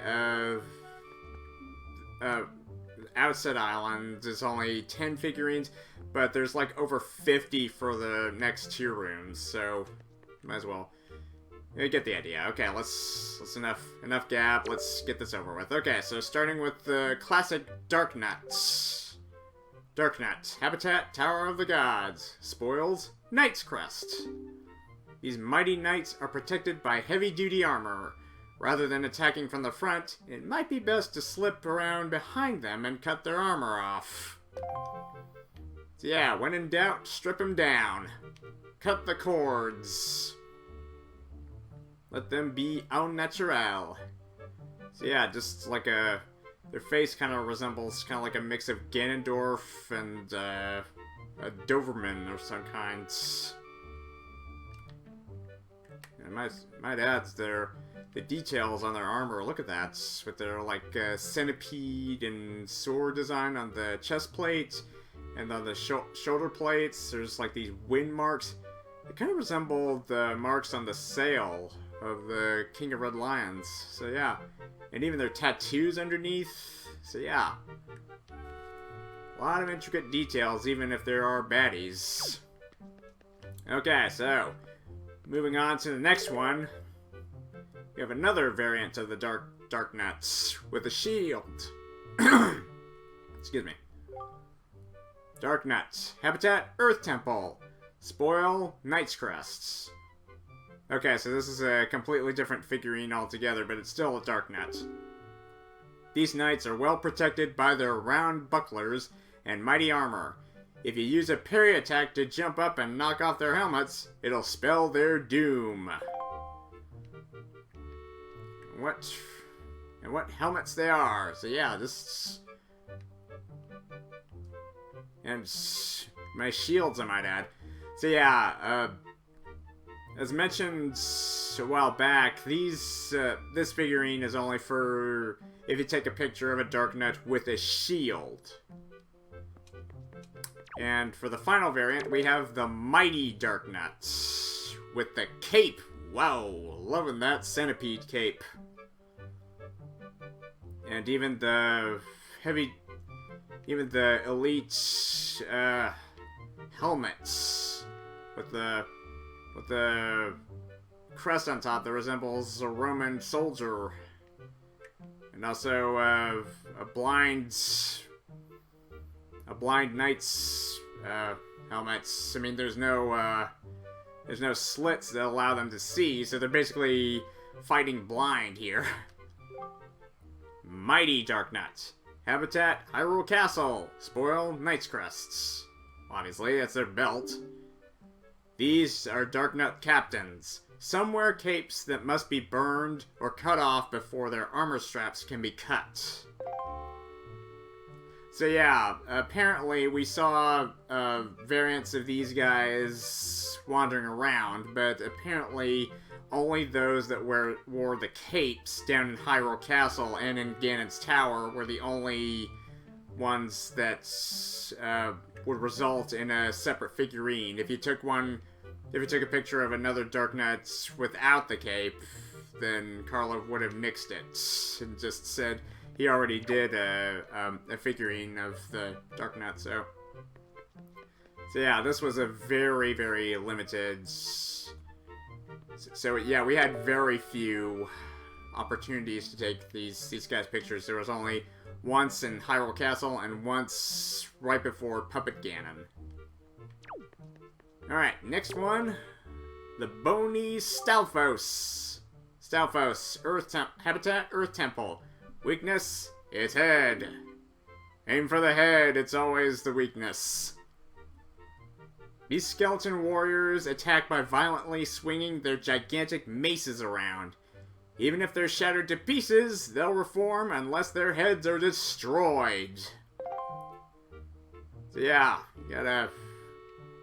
Outset Island is only 10 figurines, but there's like over 50 for the next 2 rooms, so might as well. You get the idea. Okay, let's enough gap. Let's get this over with. Okay, so starting with the classic Dark Nut. Dark Nut, Habitat, Tower of the Gods. Spoils, Knight's Crest. These mighty knights are protected by heavy-duty armor. Rather than attacking from the front, it might be best to slip around behind them and cut their armor off. So yeah, when in doubt, strip them down. Cut the cords. Let them be au naturel. So yeah, just like a... Their face kind of resembles kind of like a mix of Ganondorf and a Doberman of some kind. And might add the details on their armor. Look at that, with their like centipede and sword design on the chest plate and on the shoulder plates. There's like these wind marks. They kind of resemble the marks on the sail of the King of Red Lions. So yeah, and even their tattoos underneath. So yeah, a lot of intricate details, even if there are baddies. Okay, so moving on to the next one, we have another variant of the Dark Nuts with a shield. Excuse me. Dark Nuts, Habitat, Earth Temple. Spoil, Knight's Crests. Okay, so this is a completely different figurine altogether, but it's still a Dark Nut. These knights are well protected by their round bucklers and mighty armor. If you use a parry attack to jump up and knock off their helmets, it'll spell their doom. What helmets they are. So yeah, this... And my shields, I might add. So yeah, as mentioned a while back, this figurine is only for if you take a picture of a Dark Nut with a shield. And for the final variant, we have the Mighty Dark Nut with the cape. Wow, loving that centipede cape. And even the elite helmets with the crest on top that resembles a Roman soldier, and also a blind knight's helmets. I mean, there's no slits that allow them to see, so they're basically fighting blind here. Mighty Dark Nut. Habitat, Hyrule Castle. Spoil, Knight's Crests. Obviously, that's their belt. These are Dark Nut captains. Some wear capes that must be burned or cut off before their armor straps can be cut. So yeah, apparently we saw variants of these guys wandering around, but apparently only those that wore the capes down in Hyrule Castle and in Ganon's Tower were the only ones that would result in a separate figurine. If you took a picture of another Dark Nut without the cape, then Carlov would have nixed it and just said he already did a figurine of the Dark Nut. So yeah, this was a very, very limited. So yeah, we had very few opportunities to take these guys' pictures. There was only once in Hyrule Castle and once right before Puppet Ganon. Alright, next one. The Bony Stalfos. Stalfos, Habitat, Earth Temple. Weakness, its head. Aim for the head, it's always the weakness. These skeleton warriors attack by violently swinging their gigantic maces around. Even if they're shattered to pieces, they'll reform unless their heads are destroyed. So yeah, you gotta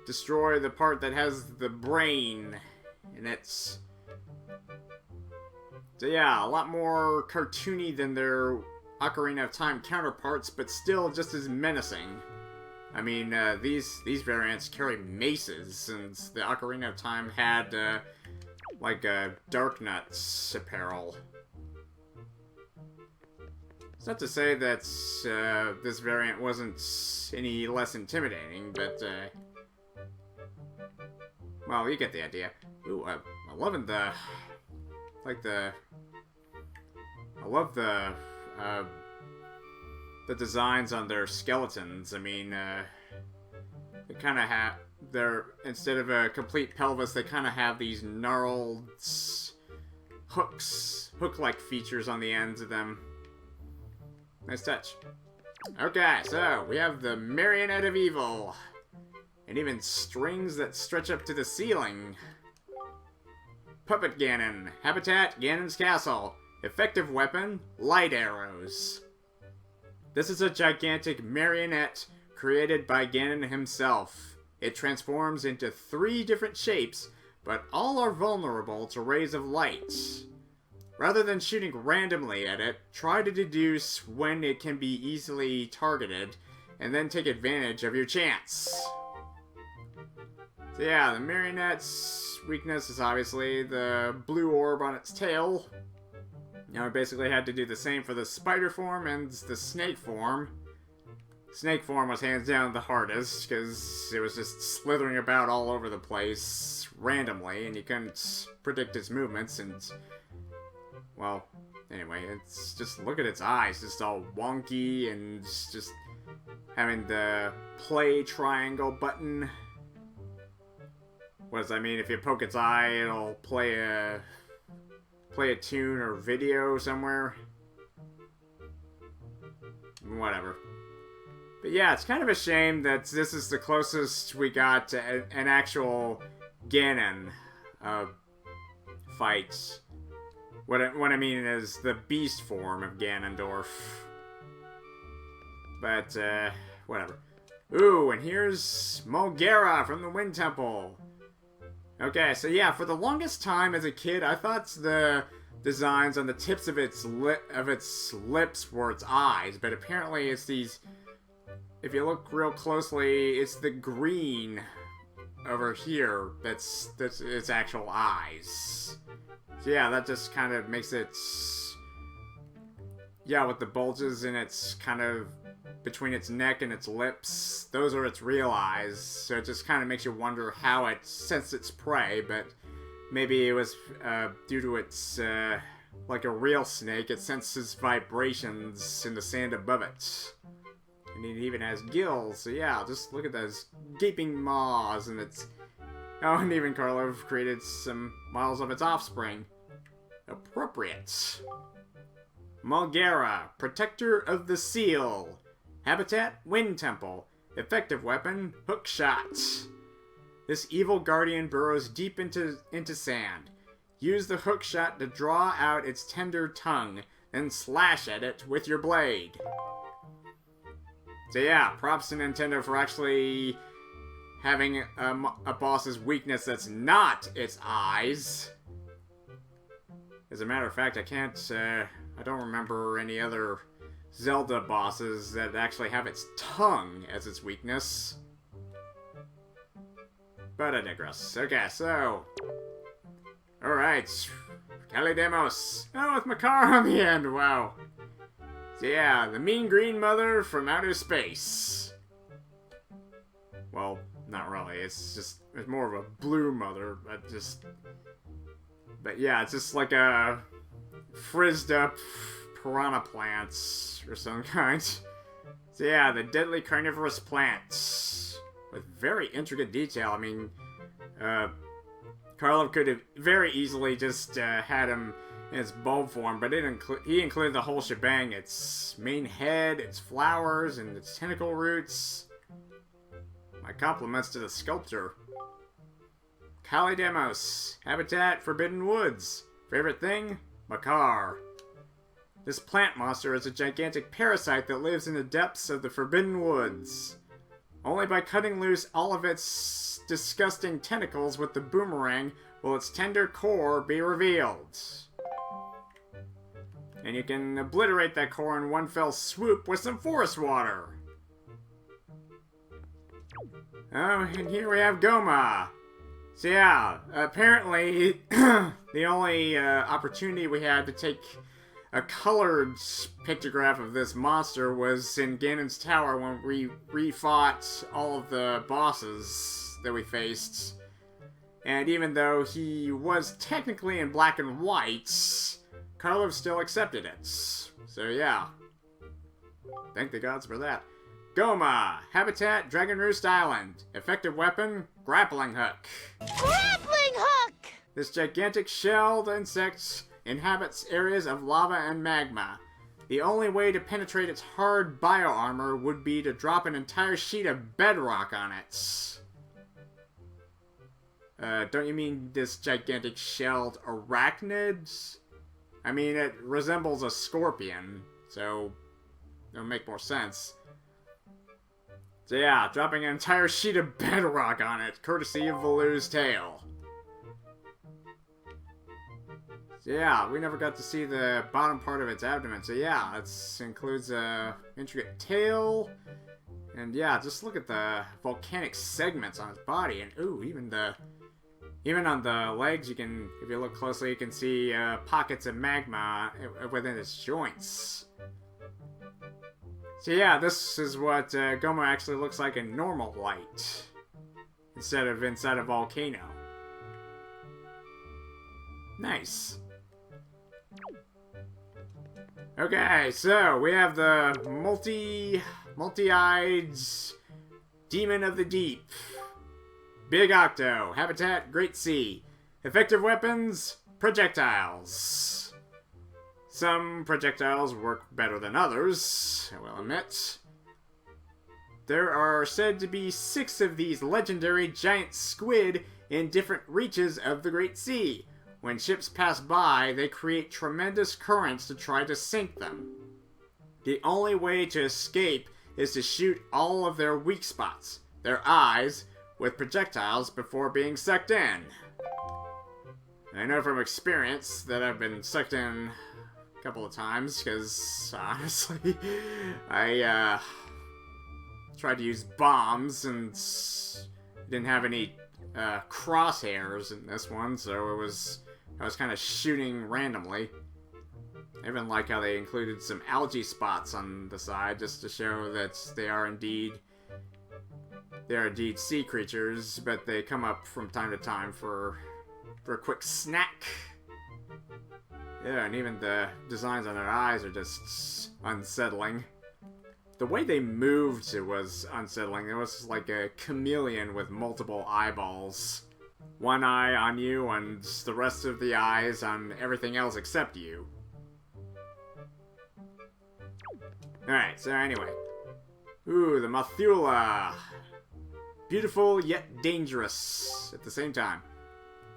destroy the part that has the brain in it. So yeah, a lot more cartoony than their Ocarina of Time counterparts, but still just as menacing. I mean, these variants carry maces, since the Ocarina of Time had, like, Dark Nuts apparel. It's not to say that, this variant wasn't any less intimidating, but, well, you get the idea. Ooh, I'm loving the, like, I love the designs on their skeletons. I mean, they kind of have, instead of a complete pelvis, they kind of have these gnarled hook-like features on the ends of them. Nice touch. Okay, so we have the Marionette of Evil, and even strings that stretch up to the ceiling. Puppet Ganon. Habitat, Ganon's Castle. Effective weapon, light arrows. This is a gigantic marionette created by Ganon himself. It transforms into 3 different shapes, but all are vulnerable to rays of light. Rather than shooting randomly at it, try to deduce when it can be easily targeted, and then take advantage of your chance. So yeah, the marionette's weakness is obviously the blue orb on its tail. Now, I basically had to do the same for the spider form and the snake form. Snake form was hands down the hardest, because it was just slithering about all over the place, randomly, and you couldn't predict its movements, and, well, anyway, it's just, look at its eyes, just all wonky, and just having the play triangle button. What does that mean? If you poke its eye, it'll play a tune or video somewhere. Whatever. But yeah, it's kind of a shame that this is the closest we got to an actual Ganon fight. What I mean is the beast form of Ganondorf. But, whatever. Ooh, and here's Mulgara from the Wind Temple. Okay, so yeah, for the longest time as a kid, I thought the designs on the tips of its lips were its eyes, but apparently it's these. If you look real closely, it's the green over here that's its actual eyes. So yeah, that just kind of makes it. Yeah, with the bulges in its kind of between its neck and its lips, those are its real eyes, so it just kind of makes you wonder how it sensed its prey, but maybe it was due to its, like a real snake, it senses vibrations in the sand above it. And it even has gills, so yeah, just look at those gaping maws, and its... Oh, and even Carlov created some models of its offspring. Appropriate. Mulgara, Protector of the Seal. Habitat, Wind Temple. Effective weapon, Hookshot. This evil guardian burrows deep into sand. Use the hookshot to draw out its tender tongue, then slash at it with your blade. So yeah, props to Nintendo for actually having a boss's weakness that's not its eyes. As a matter of fact, I don't remember any other Zelda bosses that actually have its tongue as its weakness. But I digress. Okay, so... Alright. Kalidemos. Oh, with Makar on the end, wow. So yeah, the mean green mother from outer space. Well, not really. It's more of a blue mother, but yeah, it's just like a frizzed up piranha plants or some kind. So yeah, the deadly carnivorous plants with very intricate detail. I mean, Carlov could have very easily just had him in its bulb form, but he included the whole shebang. Its main head, its flowers, and its tentacle roots. My compliments to the sculptor. Kalidemos. Habitat, Forbidden Woods. Favorite thing? Makar. This plant monster is a gigantic parasite that lives in the depths of the Forbidden Woods. Only by cutting loose all of its disgusting tentacles with the boomerang will its tender core be revealed. And you can obliterate that core in one fell swoop with some forest water. Oh, and here we have Goma. So yeah, apparently the only opportunity we had to take a colored pictograph of this monster was in Ganon's Tower when we refought all of the bosses that we faced. And even though he was technically in black and white, Carlov still accepted it. So yeah. Thank the gods for that. Goma. Habitat, Dragon Roost Island. Effective weapon, grappling hook. Grappling hook! This gigantic shelled insect inhabits areas of lava and magma. The only way to penetrate its hard bio-armor would be to drop an entire sheet of bedrock on it. Don't you mean this gigantic shelled arachnid? I mean, it resembles a scorpion, so it'll make more sense. So yeah, dropping an entire sheet of bedrock on it, courtesy of Valoo's tail. So yeah, we never got to see the bottom part of its abdomen. So yeah, it includes a intricate tail. And yeah, just look at the volcanic segments on its body. And ooh, even on the legs, you can, if you look closely, you can see pockets of magma within its joints. So yeah, this is what Goma actually looks like in normal light, instead of inside a volcano. Nice. Okay, so we have the multi-eyed demon of the deep. Big Octo. Habitat, Great Sea. Effective weapons, projectiles. Some projectiles work better than others, I will admit. There are said to be 6 of these legendary giant squid in different reaches of the Great Sea. When ships pass by, they create tremendous currents to try to sink them. The only way to escape is to shoot all of their weak spots, their eyes, with projectiles before being sucked in. I know from experience that I've been sucked in a couple of times, because honestly, I tried to use bombs and didn't have any crosshairs in this one, so I was kind of shooting randomly. I even like how they included some algae spots on the side just to show that they are indeed sea creatures, but they come up from time to time for a quick snack. Yeah, and even the designs on their eyes are just unsettling. The way they moved was unsettling. It was like a chameleon with multiple eyeballs. One eye on you and the rest of the eyes on everything else except you. Alright, so anyway. Ooh, the Mothula. Beautiful yet dangerous at the same time.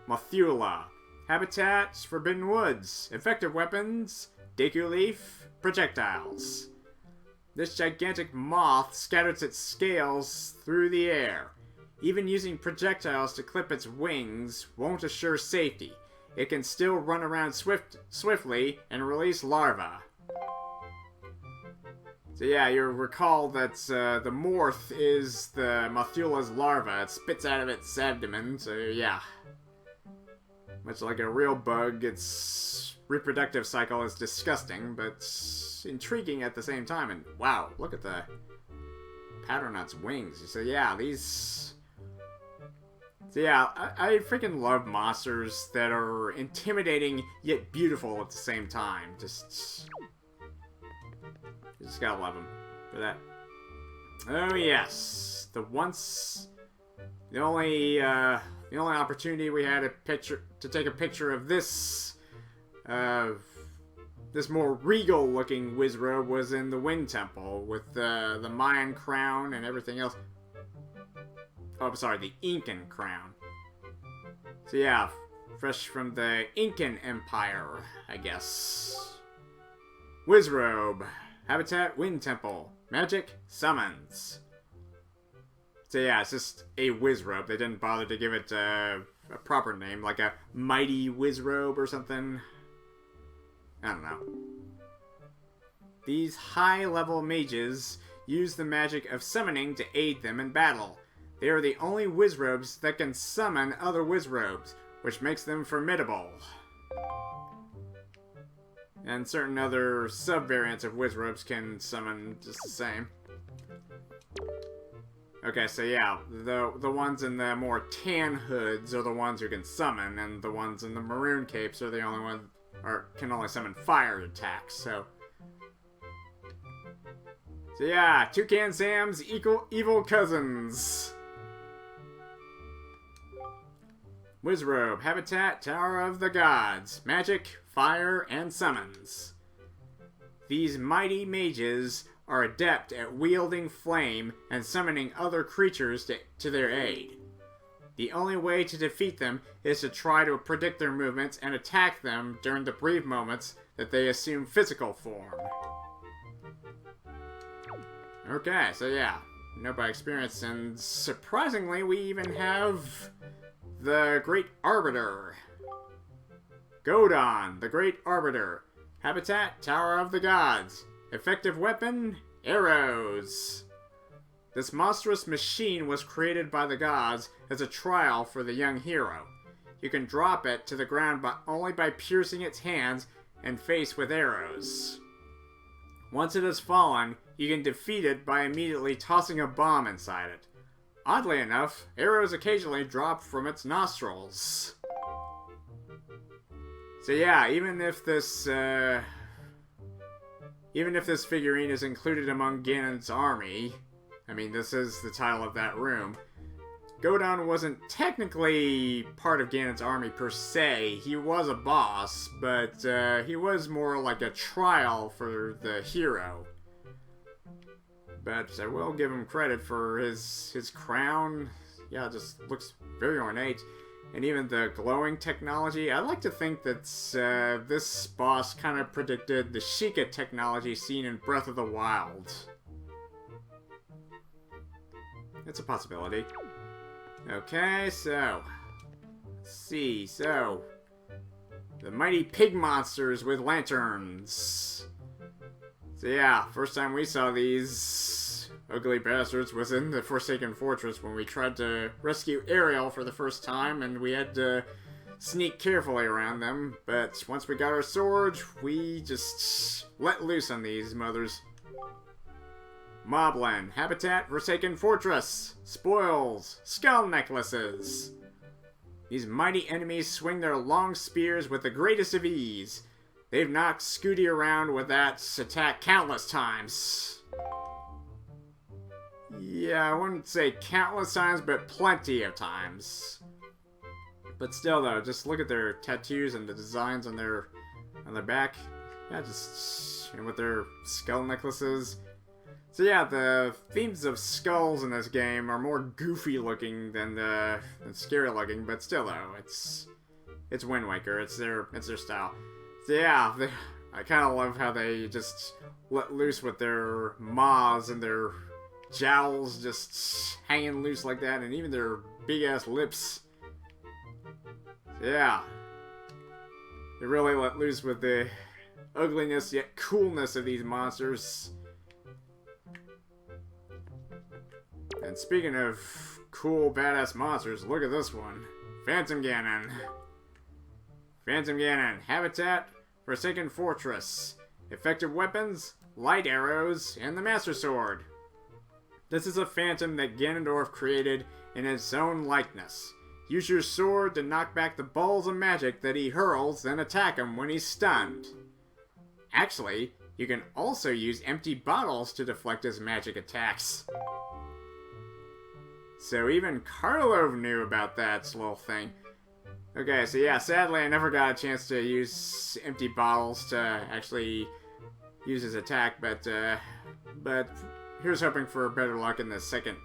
Mothula. Habitat, Forbidden Woods. Effective weapons, Deku Leaf, projectiles. This gigantic moth scatters its scales through the air. Even using projectiles to clip its wings won't assure safety. It can still run around swiftly and release larvae. So yeah, you'll recall that the morph is the Mothula's larva. It spits out of its abdomen, so yeah. Much like a real bug, its reproductive cycle is disgusting, but intriguing at the same time. And wow, look at the pattern on its wings. So yeah, I freaking love monsters that are intimidating yet beautiful at the same time. Just gotta love them for that. Oh yes, the only opportunity we had to take a picture of this more regal-looking Wizrobe was in the Wind Temple with the Mayan crown and everything else. Oh, sorry, the Incan crown. So yeah, fresh from the Incan Empire, I guess. Wizrobe. Habitat Wind Temple. Magic Summons. So yeah, it's just a Wizrobe. They didn't bother to give it a proper name, like a Mighty Wizrobe or something. I don't know. These high-level mages use the magic of summoning to aid them in battle. They are the only Wizrobes that can summon other Wizrobes, which makes them formidable. And certain other sub-variants of Wizrobes can summon just the same. Okay, so yeah, the ones in the more tan hoods are the ones who can summon, and the ones in the maroon capes are the only ones can only summon fire attacks, so yeah, Toucan Sam's evil cousins. Wizrobe, Habitat, Tower of the Gods, Magic, Fire, and Summons. These mighty mages are adept at wielding flame and summoning other creatures to their aid. The only way to defeat them is to try to predict their movements and attack them during the brief moments that they assume physical form. Okay, so yeah, know by experience, and surprisingly we even have the Great Arbiter. Godon, the Great Arbiter. Habitat, Tower of the Gods. Effective weapon, arrows. This monstrous machine was created by the gods as a trial for the young hero. You can drop it to the ground only by piercing its hands and face with arrows. Once it has fallen, you can defeat it by immediately tossing a bomb inside it. Oddly enough, arrows occasionally drop from its nostrils. So yeah, even if this figurine is included among Ganon's army, I mean, this is the title of that room, Godon wasn't technically part of Ganon's army per se. He was a boss, but he was more like a trial for the hero. But I will give him credit for his crown. Yeah, it just looks very ornate. And even the glowing technology. I like to think that this boss kind of predicted the Sheikah technology seen in Breath of the Wild. It's a possibility. Okay, so let's see. So the mighty pig monsters with lanterns. So yeah, first time we saw these ugly bastards was in the Forsaken Fortress when we tried to rescue Ariel for the first time, and we had to sneak carefully around them. But once we got our sword, we just let loose on these mothers. Moblin, Habitat, Forsaken Fortress, Spoils, Skull Necklaces. These mighty enemies swing their long spears with the greatest of ease. They've knocked Scooty around with that attack countless times. Yeah, I wouldn't say countless times, but plenty of times. But still though, just look at their tattoos and the designs on their back. Yeah, just with their skull necklaces. So yeah, the themes of skulls in this game are more goofy looking than scary looking, but still though, it's Wind Waker. It's their style. So yeah, I kind of love how they just let loose with their maws and their jowls just hanging loose like that, and even their big ass lips. So yeah, they really let loose with the ugliness yet coolness of these monsters. And speaking of cool, badass monsters, look at this one. Phantom Ganon. Phantom Ganon. Habitat, Forsaken Fortress. Effective weapons, light arrows, and the Master Sword. This is a phantom that Ganondorf created in his own likeness. Use your sword to knock back the balls of magic that he hurls, then attack him when he's stunned. Actually, you can also use empty bottles to deflect his magic attacks. So even Carlov knew about that little thing. Okay, so yeah, sadly I never got a chance to use empty bottles to actually use his attack, but here's hoping for better luck in the second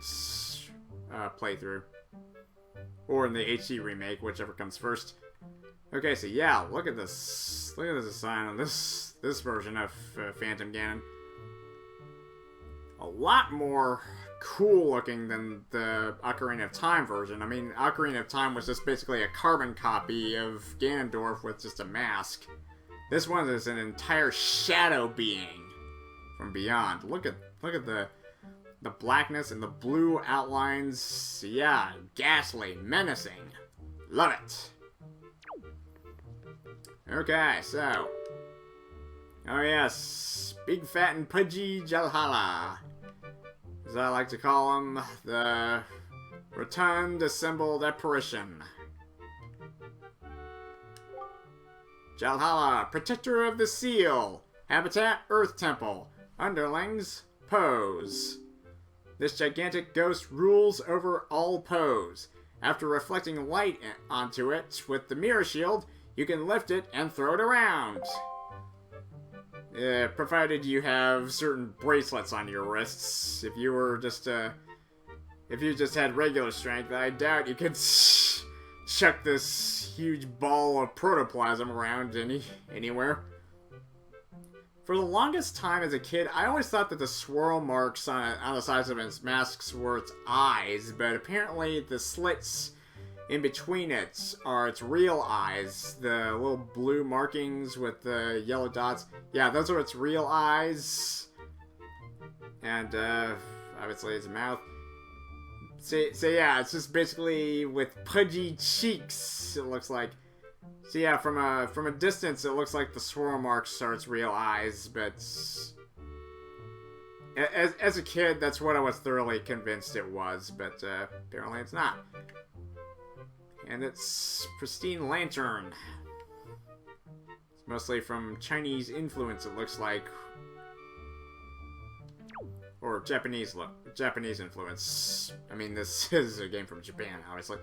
playthrough. Or in the HD remake, whichever comes first. Okay, so yeah, look at this. Look at the design on this version of Phantom Ganon. A lot more cool looking than the Ocarina of Time version. I mean, Ocarina of Time was just basically a carbon copy of Ganondorf with just a mask. This one is an entire shadow being from beyond. Look at the blackness and the blue outlines. Yeah, ghastly, menacing. Love it. Okay, so. Oh yes, Big Fat and Pudgy Jalhala. As I like to call him, the rotund assembled apparition. Jalhala, protector of the seal. Habitat, Earth Temple. Underlings, pose. This gigantic ghost rules over all pose. After reflecting light onto it with the mirror shield, you can lift it and throw it around. Provided you have certain bracelets on your wrists. If you just had regular strength, I doubt you could chuck this huge ball of protoplasm around anywhere. For the longest time as a kid, I always thought that the swirl marks on the sides of its masks were its eyes, but apparently the slits in between it are its real eyes. The little blue markings with the yellow dots. Yeah, those are its real eyes. And, obviously its mouth. So yeah, it's just basically with pudgy cheeks, it looks like. So yeah, from a distance, it looks like the swirl marks are its real eyes, but as a kid, that's what I was thoroughly convinced it was, but apparently it's not. And it's pristine lantern. It's mostly from Chinese influence, it looks like. Or Japanese influence. I mean, this is a game from Japan, obviously.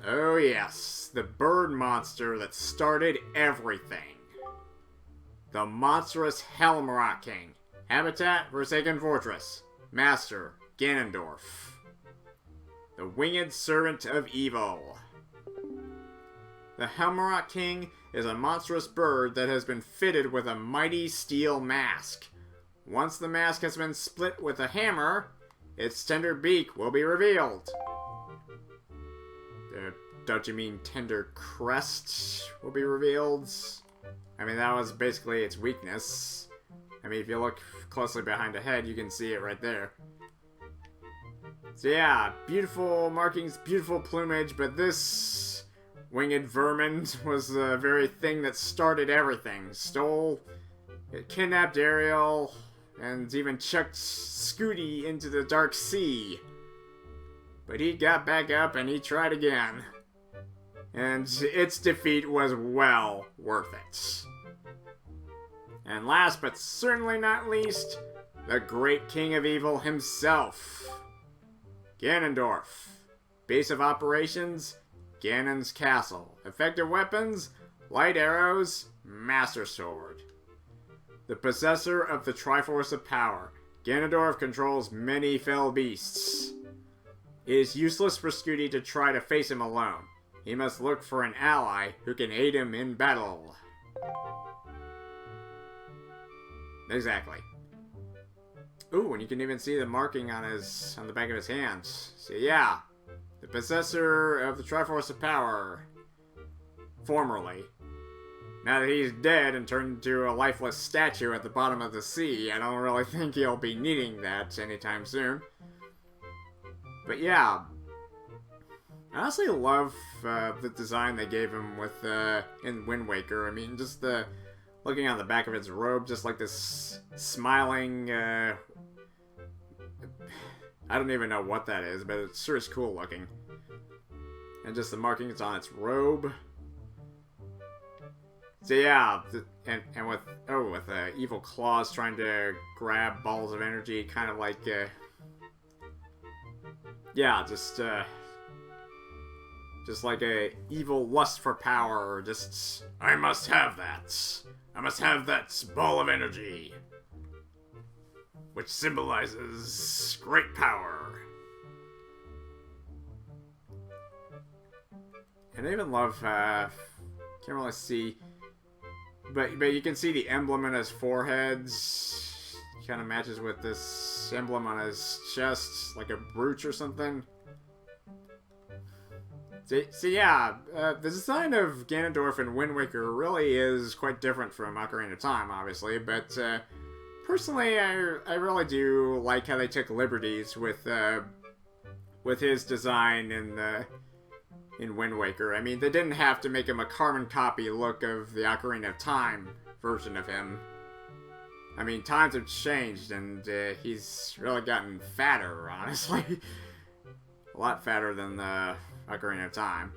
Oh yes, the bird monster that started everything. The monstrous Helmrock King. Habitat, Forsaken Fortress. Master, Ganondorf. The winged servant of evil. The Helmrock King is a monstrous bird that has been fitted with a mighty steel mask. Once the mask has been split with a hammer, its tender beak will be revealed. Don't you mean tender crest will be revealed? I mean, that was basically its weakness. I mean, if you look closely behind the head, you can see it right there. So yeah, beautiful markings, beautiful plumage, but this winged vermin was the very thing that started everything. It kidnapped Ariel, and even chucked Scooty into the dark sea. But he got back up and he tried again. And its defeat was well worth it. And last but certainly not least, the Great King of Evil himself. Ganondorf. Base of operations, Ganon's Castle. Effective weapons, light arrows, Master Sword. The possessor of the Triforce of Power, Ganondorf controls many fell beasts. It is useless for Scooty to try to face him alone. He must look for an ally who can aid him in battle. Exactly. Ooh, and you can even see the marking on the back of his hands. So yeah, the possessor of the Triforce of Power. Formerly. Now that he's dead and turned into a lifeless statue at the bottom of the sea, I don't really think he'll be needing that anytime soon. But yeah, I honestly love the design they gave him with in Wind Waker. I mean, just looking on the back of his robe, just like this smiling. I don't even know what that is, but it sure is cool looking. And just the markings on its robe. So yeah, and with evil claws trying to grab balls of energy, kind of like yeah, just like a evil lust for power. Just I must have that. I must have that ball of energy, which symbolizes great power. And I even love, can't really see, but you can see the emblem in his forehead. Kind of matches with this emblem on his chest, like a brooch or something. So yeah, the design of Ganondorf and Wind Waker really is quite different from Ocarina of Time, obviously, but personally, I really do like how they took liberties with his design in Wind Waker. I mean, they didn't have to make him a carbon copy look of the Ocarina of Time version of him. I mean, times have changed, and he's really gotten fatter, honestly. A lot fatter than the Ocarina of Time.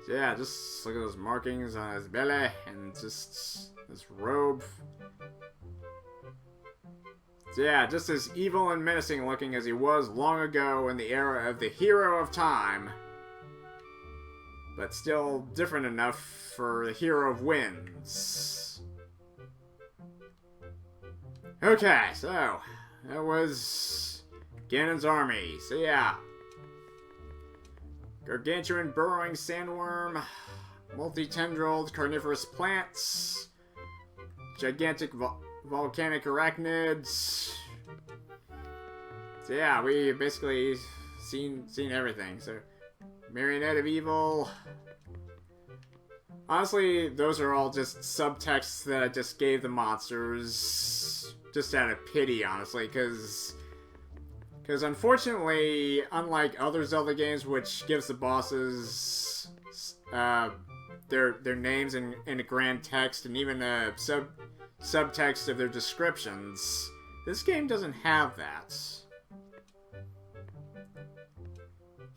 So yeah, just look at those markings on his belly, and just this robe. So yeah, just as evil and menacing looking as he was long ago in the era of the Hero of Time. But still different enough for the Hero of Winds. Okay, so that was Ganon's army. So yeah, gargantuan burrowing sandworm, multi-tendrilled carnivorous plants, gigantic volcanic arachnids. So yeah, we basically seen everything. So Marionette of Evil. Honestly, those are all just subtexts that I just gave the monsters, just out of pity, honestly, because unfortunately, unlike other Zelda games, which gives the bosses their names in a grand text and even a subtext of their descriptions, this game doesn't have that.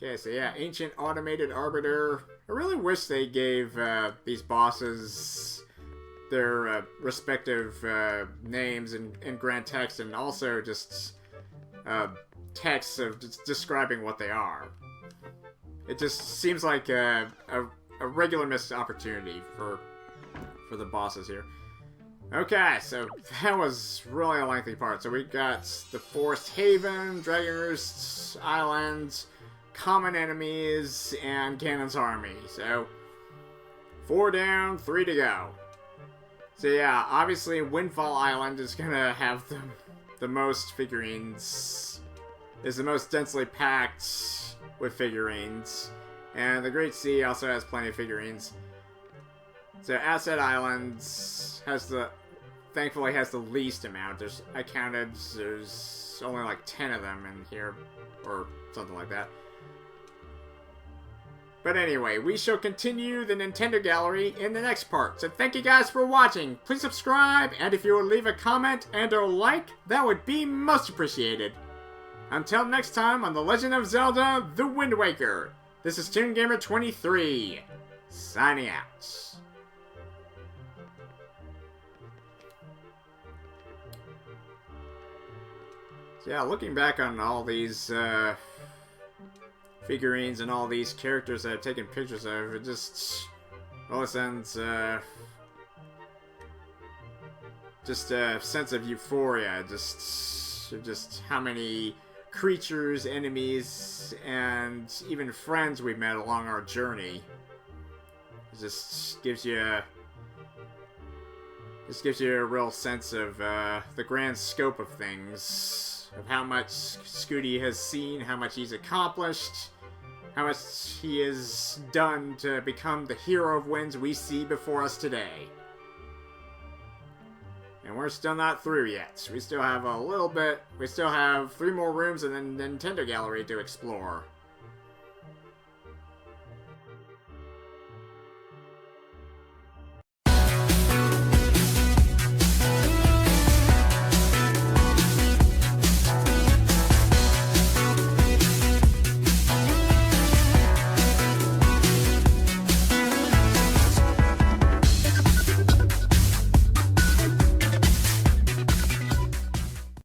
Okay, so yeah, Ancient Automated Arbiter. I really wish they gave these bosses their respective names and grand text, and also just texts of describing what they are. It just seems like a regular missed opportunity for the bosses here. Okay, so that was really a lengthy part. So we got the Forest Haven, Dragon Roost Island, common enemies, and Ganon's army. So 4 down, 3 to go. So yeah, obviously Windfall Island is gonna have the most figurines. Is the most densely packed with figurines. And the Great Sea also has plenty of figurines. So Asset Island thankfully has the least amount. There's only like 10 of them in here, or something like that. But anyway, we shall continue the Nintendo Gallery in the next part. So thank you guys for watching. Please subscribe, and if you would leave a comment and or like, that would be most appreciated. Until next time on The Legend of Zelda: The Wind Waker, this is ToonGamer23, signing out. So yeah, looking back on all these figurines and all these characters that I've taken pictures of, it just all sends just a sense of euphoria. Just how many creatures, enemies, and even friends we've met along our journey. It just gives you a real sense of the grand scope of things, of how much Scooty has seen, how much he's accomplished, how much he has done to become the hero of winds we see before us today. And we're still not through yet. We still have a little bit. We still have 3 more rooms and then Nintendo Gallery to explore.